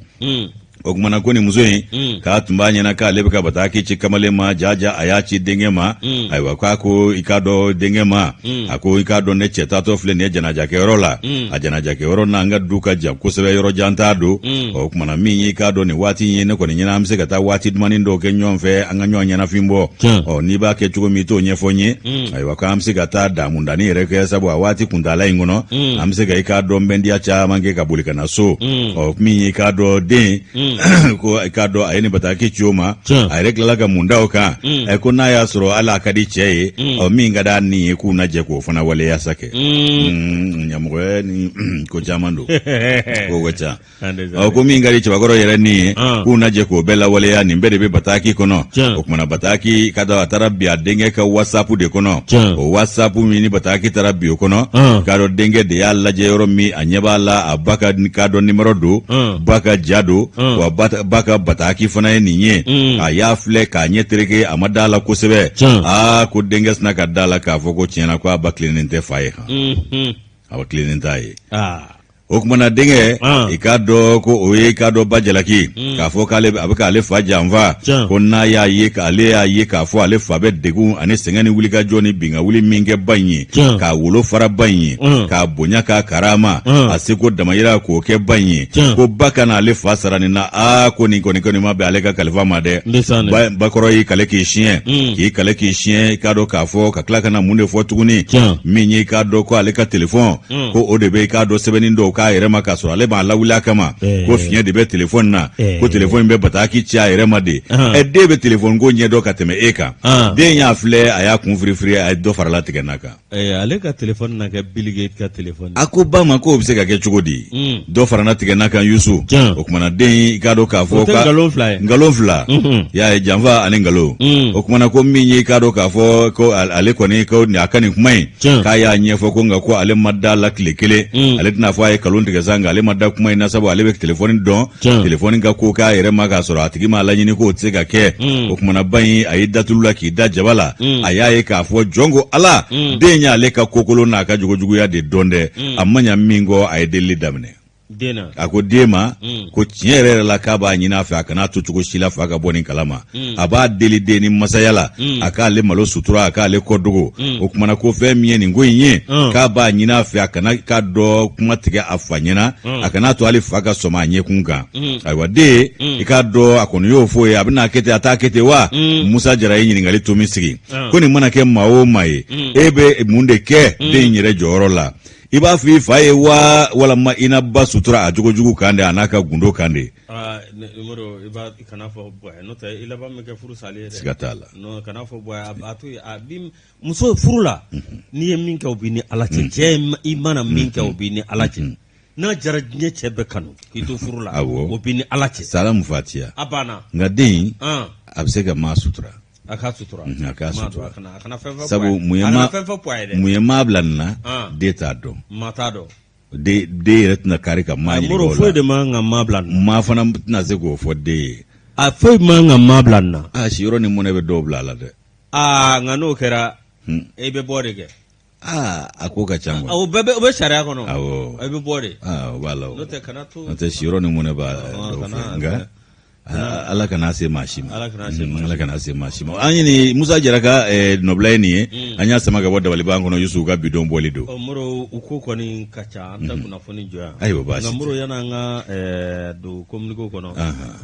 ogumana ko ni muzoyi ka tumbanya na ka lebeka bataki chikamale ma jaja ayachi dengema aiwa kwako ikado dengema ako ikado ne chetato fle ne jana jake rola ajana jake rona nga duka ja kusebe yoro jantado ogumana minyi ikado ni wati nyene ko nyina amse kata wati dmani ndo kenyomfe anganyo nyana fimbo ni ba ke chuko mito nyefonye aiwa ka amse kata damundani reke sabu wati kundala ingono amse ga ikado mbendi acha mange kabulika na so minyi ikado de ko ikado ayeni bataki choma ayrekla ga mundao ka ko na ya soro ala kadi cheye o minga da ni ku na je ko fana wale ya sake ɲamɔgɔ ni ko caman don ko ka ca ko min ka di cɛbakɔrɔ yɛrɛ ni ye k'u najɛ k'o bɛɛ lawaleya nin bɛɛ de bɛ bataki kɔnɔ o kumana bataki ka a taara bi a denkɛ ka whatsapp de kɔnɔ o whatsapp min ni bataki taara bi o kɔnɔ k'a dɔn denkɛ de y'a lajɛ yɔrɔ min a ɲɛ b'a la a ba ka k'a dɔn nimero don ba ka ja don wa ba ka bataki fana ye nin ye a y'a filɛ k'a ɲɛ tereke a ma d'a la kosɛbɛ ko denkɛ sina ka d'a la k'a fɔ ko tiɲɛna ko a ba tilennen tɛ fa ye a ba tilennen t'a ye o kumana denkɛ i k'a dɔn ko o ye k'a dɔn ba jalaki k'a fɔ k'ale a bɛ k'ale fa janfa ko n'a y'a ye k'ale y'a ye k'a fɔ ale fa bɛ degun ani sɛgɛn ni wulikajɔ ni binka wuli min kɛ ba in ye k'a wolo fara ba in ye k'a bonya k'a karama a seko damayira k'o kɛ ba in ye ko ba kana ale fa sara nin na ko nin kɔni ma bɛ ale ka kalifa ma dɛ bakɔrɔ y'i kale k'i siɲɛ k'i siɲɛ i k'a dɔn k'a fɔ ka tila ka na mun de fɔ tuguni min ye i k'a dɔn ko ale ka telefɔn ko o de bɛ i k'a dɔn sɛbɛnni dɔw k'a yɛrɛ ma k'a sɔrɔ ale b'a lawuli a kama ko fiɲɛ de bɛ telefɔni na ko telefɔni bɛ bataki ci a yɛrɛ ma de den bɛ telefɔni ko ɲɛdɔn ka tɛmɛ e kan den y'a filɛ a y'a kun firifiri a ye dɔ farala tigɛ n'a kan ale ka telefɔni na kɛ Bill Gates ka telefɔni a ko ba ma ko o bɛ se ka kɛ cogo di dɔ farala tigɛ n'a kan Yusu o kumana den i k'a dɔn k'a fɔ nkalon fila y'a ye janfa ani nkalon o kumana ko min ye i k'a dɔn k'a fɔ ko ale kɔni ko a ka nin kuma in k'a y'a ɲɛfɔ ko nka ko ale ma da la tile kelen ale tɛna fɔ a ye nkalon tigɛ sa nka ale ma da kuma in na sabu ale bɛ telefɔni dɔn telefɔni ka ko k'a yɛrɛ ma k'a sɔrɔ a tigi m'a laɲini k'o tɛ se ka kɛ o kumana ba in a ye datulu la k'i da jaba la a y'a ye k'a fɔ jɔn ko ala den y'ale ka kokolon n'a ka jogojuguya de dɔn dɛ a ma ɲa min kɔ a ye delili daminɛ a ko den ma ko tiɲɛ yɛrɛ la k'a b'a ɲini a fɛ a kana to cogo si la fa ka bɔ nin kalama a b'a deli den ni masaya la a k'ale malo sutura a k'ale kɔdogo o kumana ko fɛn min ye nin ko in ye k'a b'a ɲini a fɛ a kana k'a dɔ kuma tigɛ a fa ɲɛna a kana to ale fa ka sɔmɔ a ɲɛkun kan ayiwa den i k'a dɔn a kɔni y'o fɔ ye a bɛna kɛ ten a t'a kɛ ten wa Musa Jara ye ɲininkali to min sigi ko nin mana kɛ maa o maa ye e bɛ mun de kɛ den in yɛrɛ jɔyɔrɔ la i b'a fɔ i fa ye wa walama i na ba sutura a jogojugu kan de a n'a ka gundo kan de i kana fɔ n'o tɛ i laban min kɛ furu sali ye dɛ siga t'a la kana fɔ a to a bi muso furu la n'i ye min kɛ o b'i ni Ala cɛ cɛ i mana min kɛ o b'i ni Ala cɛ n'a jara diɲɛ cɛ bɛɛ kanu k'i to furu la o b'i ni Ala cɛ salamu fatiya a banna nka den a bɛ se ka maa sutura a ka sutura sabu mun ye maa bila nin na den t'a dɔn maa t'a dɔn den yɛrɛ tɛna kari ka maa ɲininka o la foyi de man ka maa bila nin na maa fana tɛna se k'o fɔ den ye a foyi man ka maa bila nin na siyɔrɔ ni mɔnɛ bɛ dɔw bila a la dɛ nka n'o kɛra e bɛ bɔ de kɛ a ko ka ca o bɛ sariya kɔnɔ i bɛ bɔ de o b'a la n'o tɛ kana to n'o tɛ siyɔrɔ ni mɔnɛ b'a dɔw fɛ nka ala kana se maa si ma ala kana se maa si ma an ye nin Musa Jara ka nɔbila ye nin ye an y'a sama ka bɔ dabaliban kɔnɔ Yusu ka bidon bɔli don Moro u ko kɔni ka ca an tɛ kunnafoni jɔ yan ayiwa baasi nka Moro yan'an ka don communiqué kɔnɔ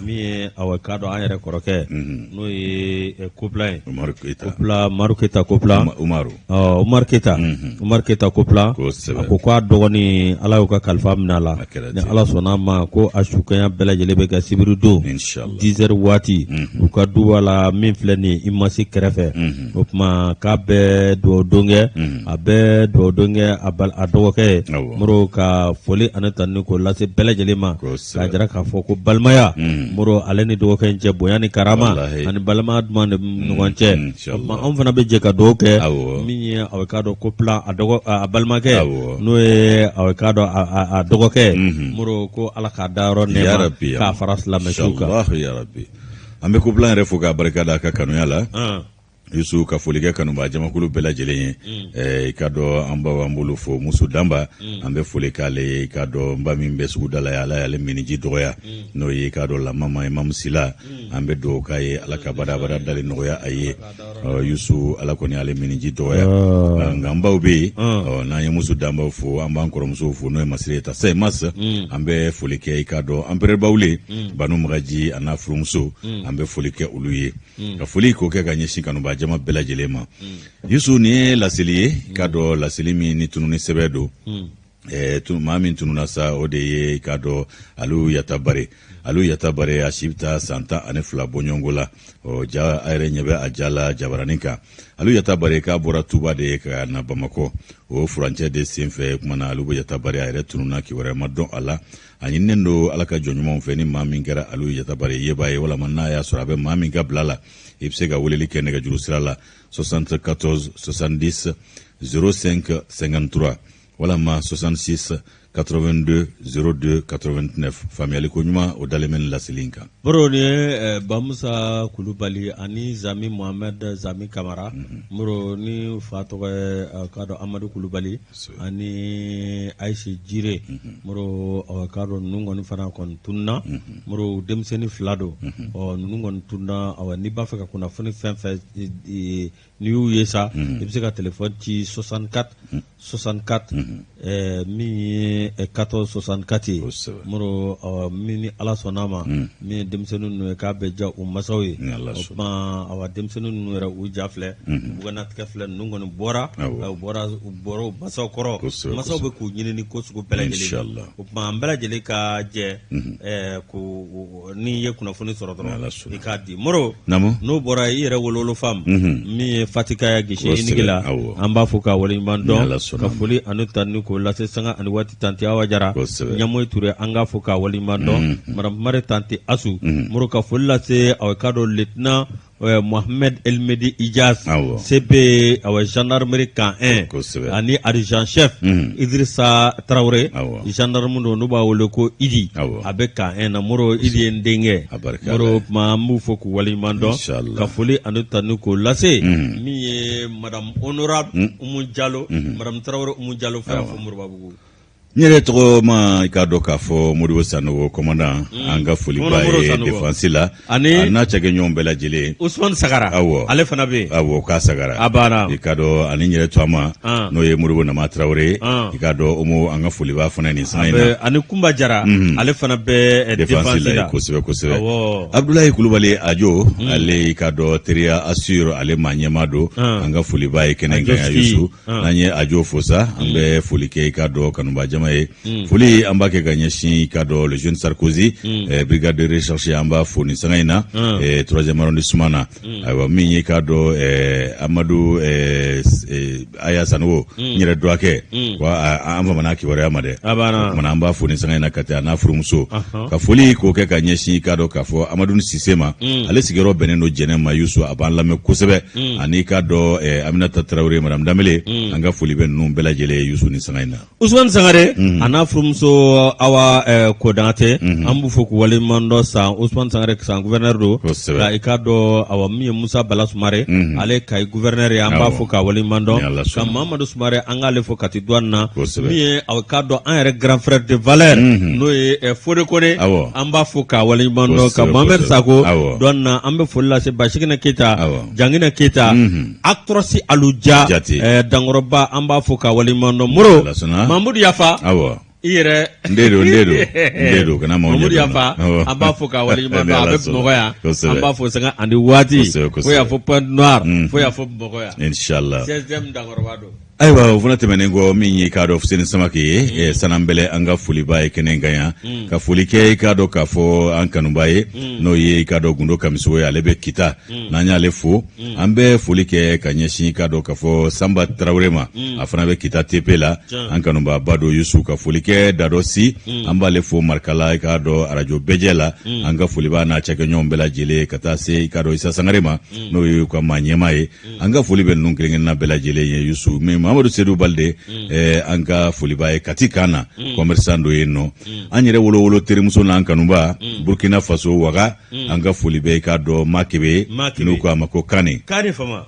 min ye awɔ k'a dɔn an yɛrɛ kɔrɔkɛ n'o ye Kopla ye Umaru Keyita Kopla Umaru Keyita Kopla a ko k'a dɔgɔnin Ala y'u ka kalifa minɛ a la ni Ala sɔnna ma ko a sukɛnya bɛɛ lajɛlen bɛ kɛ sibiri don 10h waati u ka du wala min filɛ nin i ma se kɛrɛfɛ o tuma k'a bɛ dugawu don kɛ a bɛ dugawu don kɛ a dɔgɔkɛ Moro ka foli ani tani ko lase bɛɛ lajɛlen ma k'a jira k'a fɔ ko balimaya Moro ale ni dɔgɔkɛ in cɛ bonya ni karama ani balima duman de ɲɔgɔn cɛ o tuma anw fana bɛ jɛ ka dugawu kɛ min ye aw k'a dɔn ko plan a balimakɛ n'o ye aw k'a dɔn a dɔgɔkɛ Moro ko Ala k'a da yɔrɔ nɛɛma k'a fara silamɛsu yarabi an bɛ Kopla yɛrɛ fo k'a barika da a ka kanuya la Yusu ka foli kɛ kanuba jamakulu bɛɛ lajɛlen ye i ka dɔn an baw an bolo fo Musu Danba an bɛ foli k'ale ye i ka dɔn n ba min bɛ sugu da la Ala y'ale miniji dɔgɔya n'o ye i ka dɔn Lamama Imamu Sila an bɛ dugawu k'a ye Ala ka badabada dali nɔgɔya a ye Yusu Ala kɔni y'ale miniji dɔgɔya nka an baw bɛ yen n'an ye Musu Danba fo an b'an kɔrɔmusow fo n'o ye Masireta Sayimas an bɛ foli kɛ i ka dɔn an pɛrɛbawle Banu Magaji a n'a furumuso an bɛ foli kɛ olu ye ka foli k'o kɛ ka ɲɛsin kanuba jama bɛɛ lajɛlen ma Yusu nin ye laseli ye k'a dɔn laseli min ni tununi sɛbɛn don maa min tununa sa o de ye i k'a dɔn Aliyu Yata Bare a si bɛ taa san 12 bɔ ɲɔgɔnko la ja a yɛrɛ ɲɛ bɛ a ja la jabaranin kan. Aliyu Yata Bare k'a bɔra Tuba de ye ka na Bamakɔ o furancɛ de senfɛ kumana Aliyu Yata Bare a yɛrɛ tununa kibaruya ma dɔn a la a ɲininen don Ala ka jɔnɲumanw fɛ ni maa min kɛra Aliyu Yata Bare ye b'a ye walama n'a y'a sɔrɔ a bɛ maa min ka bila la i bɛ se ka weleli kɛ nɛgɛjuru sira la 74 70 05 53 walama 66 82 02 89 faamuyali ko ɲuman o dalen bɛ laseli kan. Boro ni Bamusa Kulubali ani Zami Mohamed Zami Kamara moro ni fa tɔgɔ ye k'a dɔn Amadu Kulubali ani Ayise Jire moro k'a dɔn ninnu kɔni fana kɔni tununa moro denmisɛnnin 2 don ninnu kɔni tununa n'i b'a fɛ ka kunnafoni fɛn fɛn n'i y'u ye sa i bɛ se ka téléphone ci 64 64 min ye 1464 ye moro min ni Ala sɔnn'a ma min ye denmisɛnnin ninnu ye k'a bɛ ja u masaw ye o tuma denmisɛnnin ninnu yɛrɛ u ja filɛ buganatigɛ filɛ ninnu kɔni bɔra u bɔra u masaw kɔrɔ masaw bɛ k'u ɲini ni ko sugu bɛɛ lajɛlen o tuma an bɛɛ lajɛlen ka jɛ n'i ye kunnafoni sɔrɔ dɔrɔn i k'a di moro n'o bɔra i yɛrɛ wololo fam min ye Fatikaya Gise Inigi la an b'a fɔ ka waleɲuman dɔn ka foli ani tani k'o lase sanga ani waati tanti Awa Jara Ɲamoyi Ture an k'a fɔ ka waleɲuman dɔn Madame Mare tanti Asu moro ka foli lase aw ka dɔn lieutenant Mohamed Elmedi Ijaz CP gendarmerie camp 1 ani adjudant chef Idrissa Traoré gendarme do n'u b'a wele ko Idi a bɛ camp 1 na moro Idi ye n denkɛ moro tuma an b'u fɔ k'u waleɲuman dɔn ka foli ani tani k'o lase min ye Madame Honorable Umu Diallo Madame Traoré Umu Diallo fɛ fɔ Moribabugu. N yɛrɛ tɔgɔ ma i k'a dɔn k'a fɔ Modibo Sanogo commandant an ka foliba ye défense la ani n'a cɛkɛɲɔgɔn bɛɛ lajɛlen Usman Sagara ale fana bɛ yen k'a Sagara a banna i k'a dɔn ani n yɛrɛ to ma n'o ye Modibo Nama Traoré i k'a dɔn Omo an ka foliba fana nin san in na ani Kumba Jara ale fana bɛ défense la kosɛbɛ Abdoulaye Kulubali Ajo ale i k'a dɔn teriya assure ale maa ɲɛma don an ka foliba ye kɛnɛ kan Yusu n'an ye Ajo fo sa an bɛ foli kɛ i k'a dɔn kanuba jama ye foli an b'a kɛ ka ɲɛsin ka dɔ le jeune Sarkozy brigade de recherche an b'a fo nin sanga in na 3e arrondissement na ayiwa min ye ka dɔ Amadu Aya Sanogo n yɛrɛ dɔgɔkɛ wa an famana kibaruya ma dɛ kumana an b'a fo nin sanga in na ka taa n'a furumuso ka foli k'o kɛ ka ɲɛsin ka dɔ k'a fɔ Amadu Sise ma ale sigiyɔrɔ bɛnnen don Jɛnɛ ma Yusu a b'an lamɛn kosɛbɛ ani ka dɔ Aminata Traoré Madame Danbele an ka foli bɛ ninnu bɛɛ lajɛlen Yusu nin sanga in na. Usman Sangare a n'a furumuso Awa Kodante an b'u fɔ k'u waleɲuman dɔn san Usman Sangare san gouverneur don ka i k'a dɔn awa min ye Musa Bala Sumare ale ka gouverneur ye an b'a fɔ k'a waleɲuman dɔn ka Mamadu Sumare an k'ale fɔ Kati douane na min ye aw k'a dɔn an yɛrɛ grand frère de valeur n'o ye Fode Kone an b'a fɔ k'a waleɲuman dɔn ka Mohamed Sako douane na an bɛ foli lase Bashikina Keita Jangina Keita Actrosi Aluja Dankɔrɔba an b'a fɔ k'a waleɲuman dɔn Moro Mamudu Yafa i yɛrɛ ndedo kana Mamudu Yafa an b'a fɔ k'a waleɲuman dɔn a bɛ Bamakɔ yan an b'a fɔ sanga ani waati fo y'a fɔ Pointe Noire fo y'a fɔ Bamakɔ yan inchallah 16e Dankɔrɔba don. Ayiwa o fana tɛmɛnen kɔ min ye k'a dɔn Fuseni Samake ye sanan bɛlɛ an ka foliba ye kɛnɛ kan yan ka foli kɛ i k'a dɔn k'a fɔ an kanuba ye n'o ye i k'a dɔn Gundo Kamisogo ye ale bɛ Kita n'an y'ale fo an bɛ foli kɛ ka ɲɛsin k'a dɔn k'a fɔ Samba Traoré ma a fana bɛ Kita TP la an kanuba ba don Yusu ka foli kɛ Dado Si an b'ale fo Marikala i k'a dɔn Radio Bɛjɛ la an ka foliba n'a cɛkɛɲɔgɔn bɛɛ lajɛlen ka taa se i k'a dɔn Isa Sangare ma n'o ye u ka maa ɲɛma ye an ka foli bɛ ninnu kelen-kelenna bɛɛ lajɛlen ye Yusu Mamadou Seydou Balde an ka foliba ye Kati Kana commerçant do yen nɔ an yɛrɛ wolowolo terimuso n'an kanuba Burkina Faso Waga an ka foli bɛ i k'a dɔn Makebe n'u ko a ma ko Kane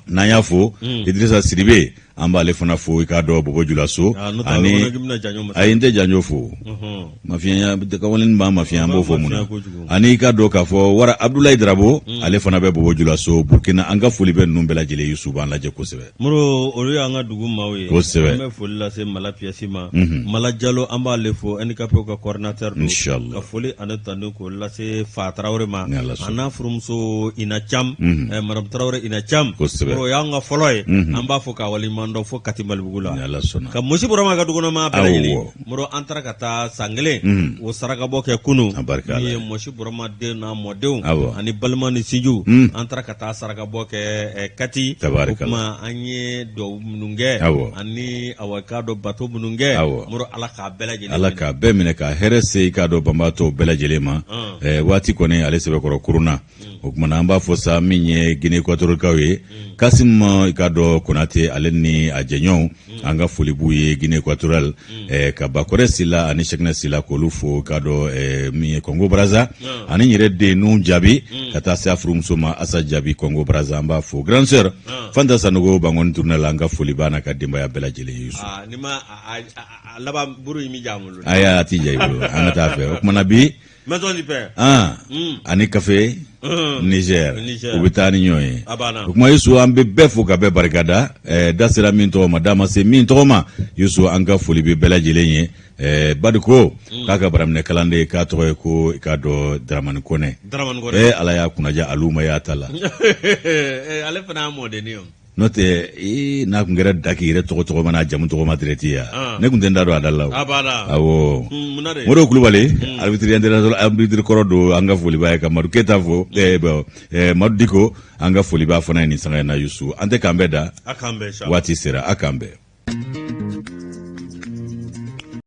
n'an y'a fo Idrissa Sidibe an b'ale fana fo i k'a dɔn Bobo Julaso ani a ye n tɛ janjo fo mafiya kawaleni b'an mafiya an b'o fɔ mun na ani i k'a dɔn k'a fɔ Wara Abdoulaye Darabo ale fana bɛ Bobo Julaso Burkina an ka foli bɛ ninnu bɛɛ lajɛlen Yusu b'an lajɛ kosɛbɛ. Moro olu y'an ka dugu maaw ye kosɛbɛ an bɛ foli lase Mala Piasi ma Mala Jalo an b'ale fo handicapé ka coordinateur don ka foli ani tanu k'o lase Fa Traoré ma a n'a furumuso Ina Cham Madame Traoré Ina Cham o y'an ka fɔlɔ ye an b'a fɔ k'a waleɲuman Ɲamandɔ fo Kati Malibugu la. Ala sɔnna. Ka Mosi Burama ka dukɔnɔmaa bɛɛ lajɛlen. Moro an taara ka taa san kelen. O sarakabɔ kɛ kunu. Min ye Mosi Burama den n'a mɔdenw. Ani balima ni sinjiw. An taara ka taa sarakabɔ kɛ Kati. O kuma an ye dɔw minnu kɛ. Ani awa k'a dɔn bato minnu kɛ. Moro Ala k'a bɛɛ lajɛlen. Ala k'a bɛɛ minɛ ka hɛrɛ se i k'a dɔn banbaatɔw bɛɛ lajɛlen ma. Waati kɔni ale sɛbɛkɔrɔ kuruna. O kuma an b'a fɔ sa min ye Guinée Équatoriale ye. Kasim i k'a dɔn Konate ale ni a jɛɲɔgɔnw an ka foli b'u ye Guinée Équatoriale. Ka Bakɔrɛ Sila ani Sɛkinɛ Sila k'olu fo k'a dɔn min ye Congo Brazza. Ani n yɛrɛ den n'u jaabi ka taa se a furumuso ma Asa Jaabi Congo Brazza an b'a fo. Grande sœur Fanta Sanogo Bangoni tournée la an ka foli b'a n'a ka denbaya bɛɛ lajɛlen ye. Ni ma laban buru in mi ja bolo. Aya a ti ja i bolo an ka taa fɛ. O kumana bi Maison du Père. Ani café Niger. U bɛ taa ni ɲɔgɔn ye. O kuma Yusu an bɛ bɛɛ fo ka bɛɛ barikada. Da sera min tɔgɔ ma da ma se min tɔgɔ ma Yusu an ka foli bɛ bɛɛ lajɛlen ye. Badi ko k'a ka baraminɛ kalanden k'a tɔgɔ ye ko i k'a dɔn Daramani Kɔnɛ. Daramani Kɔnɛ. Ala y'a kunnaja alu ma y'a ta la. Ale fana y'a mɔden ye. N'o tɛ n'a kun kɛra da k'i yɛrɛ tɔgɔ ma n'a jamu tɔgɔ ma direct ya ne kun tɛ n da don a da la o. Awɔ Modibo Kulubali arbitre kɔrɔ don an ka foli b'a ye ka Madu Keyita fo Madu Diko an ka foli b'a fana ye nin sanga in na Yusu an tɛ k'an bɛɛ da waati sera a k'an bɛɛ.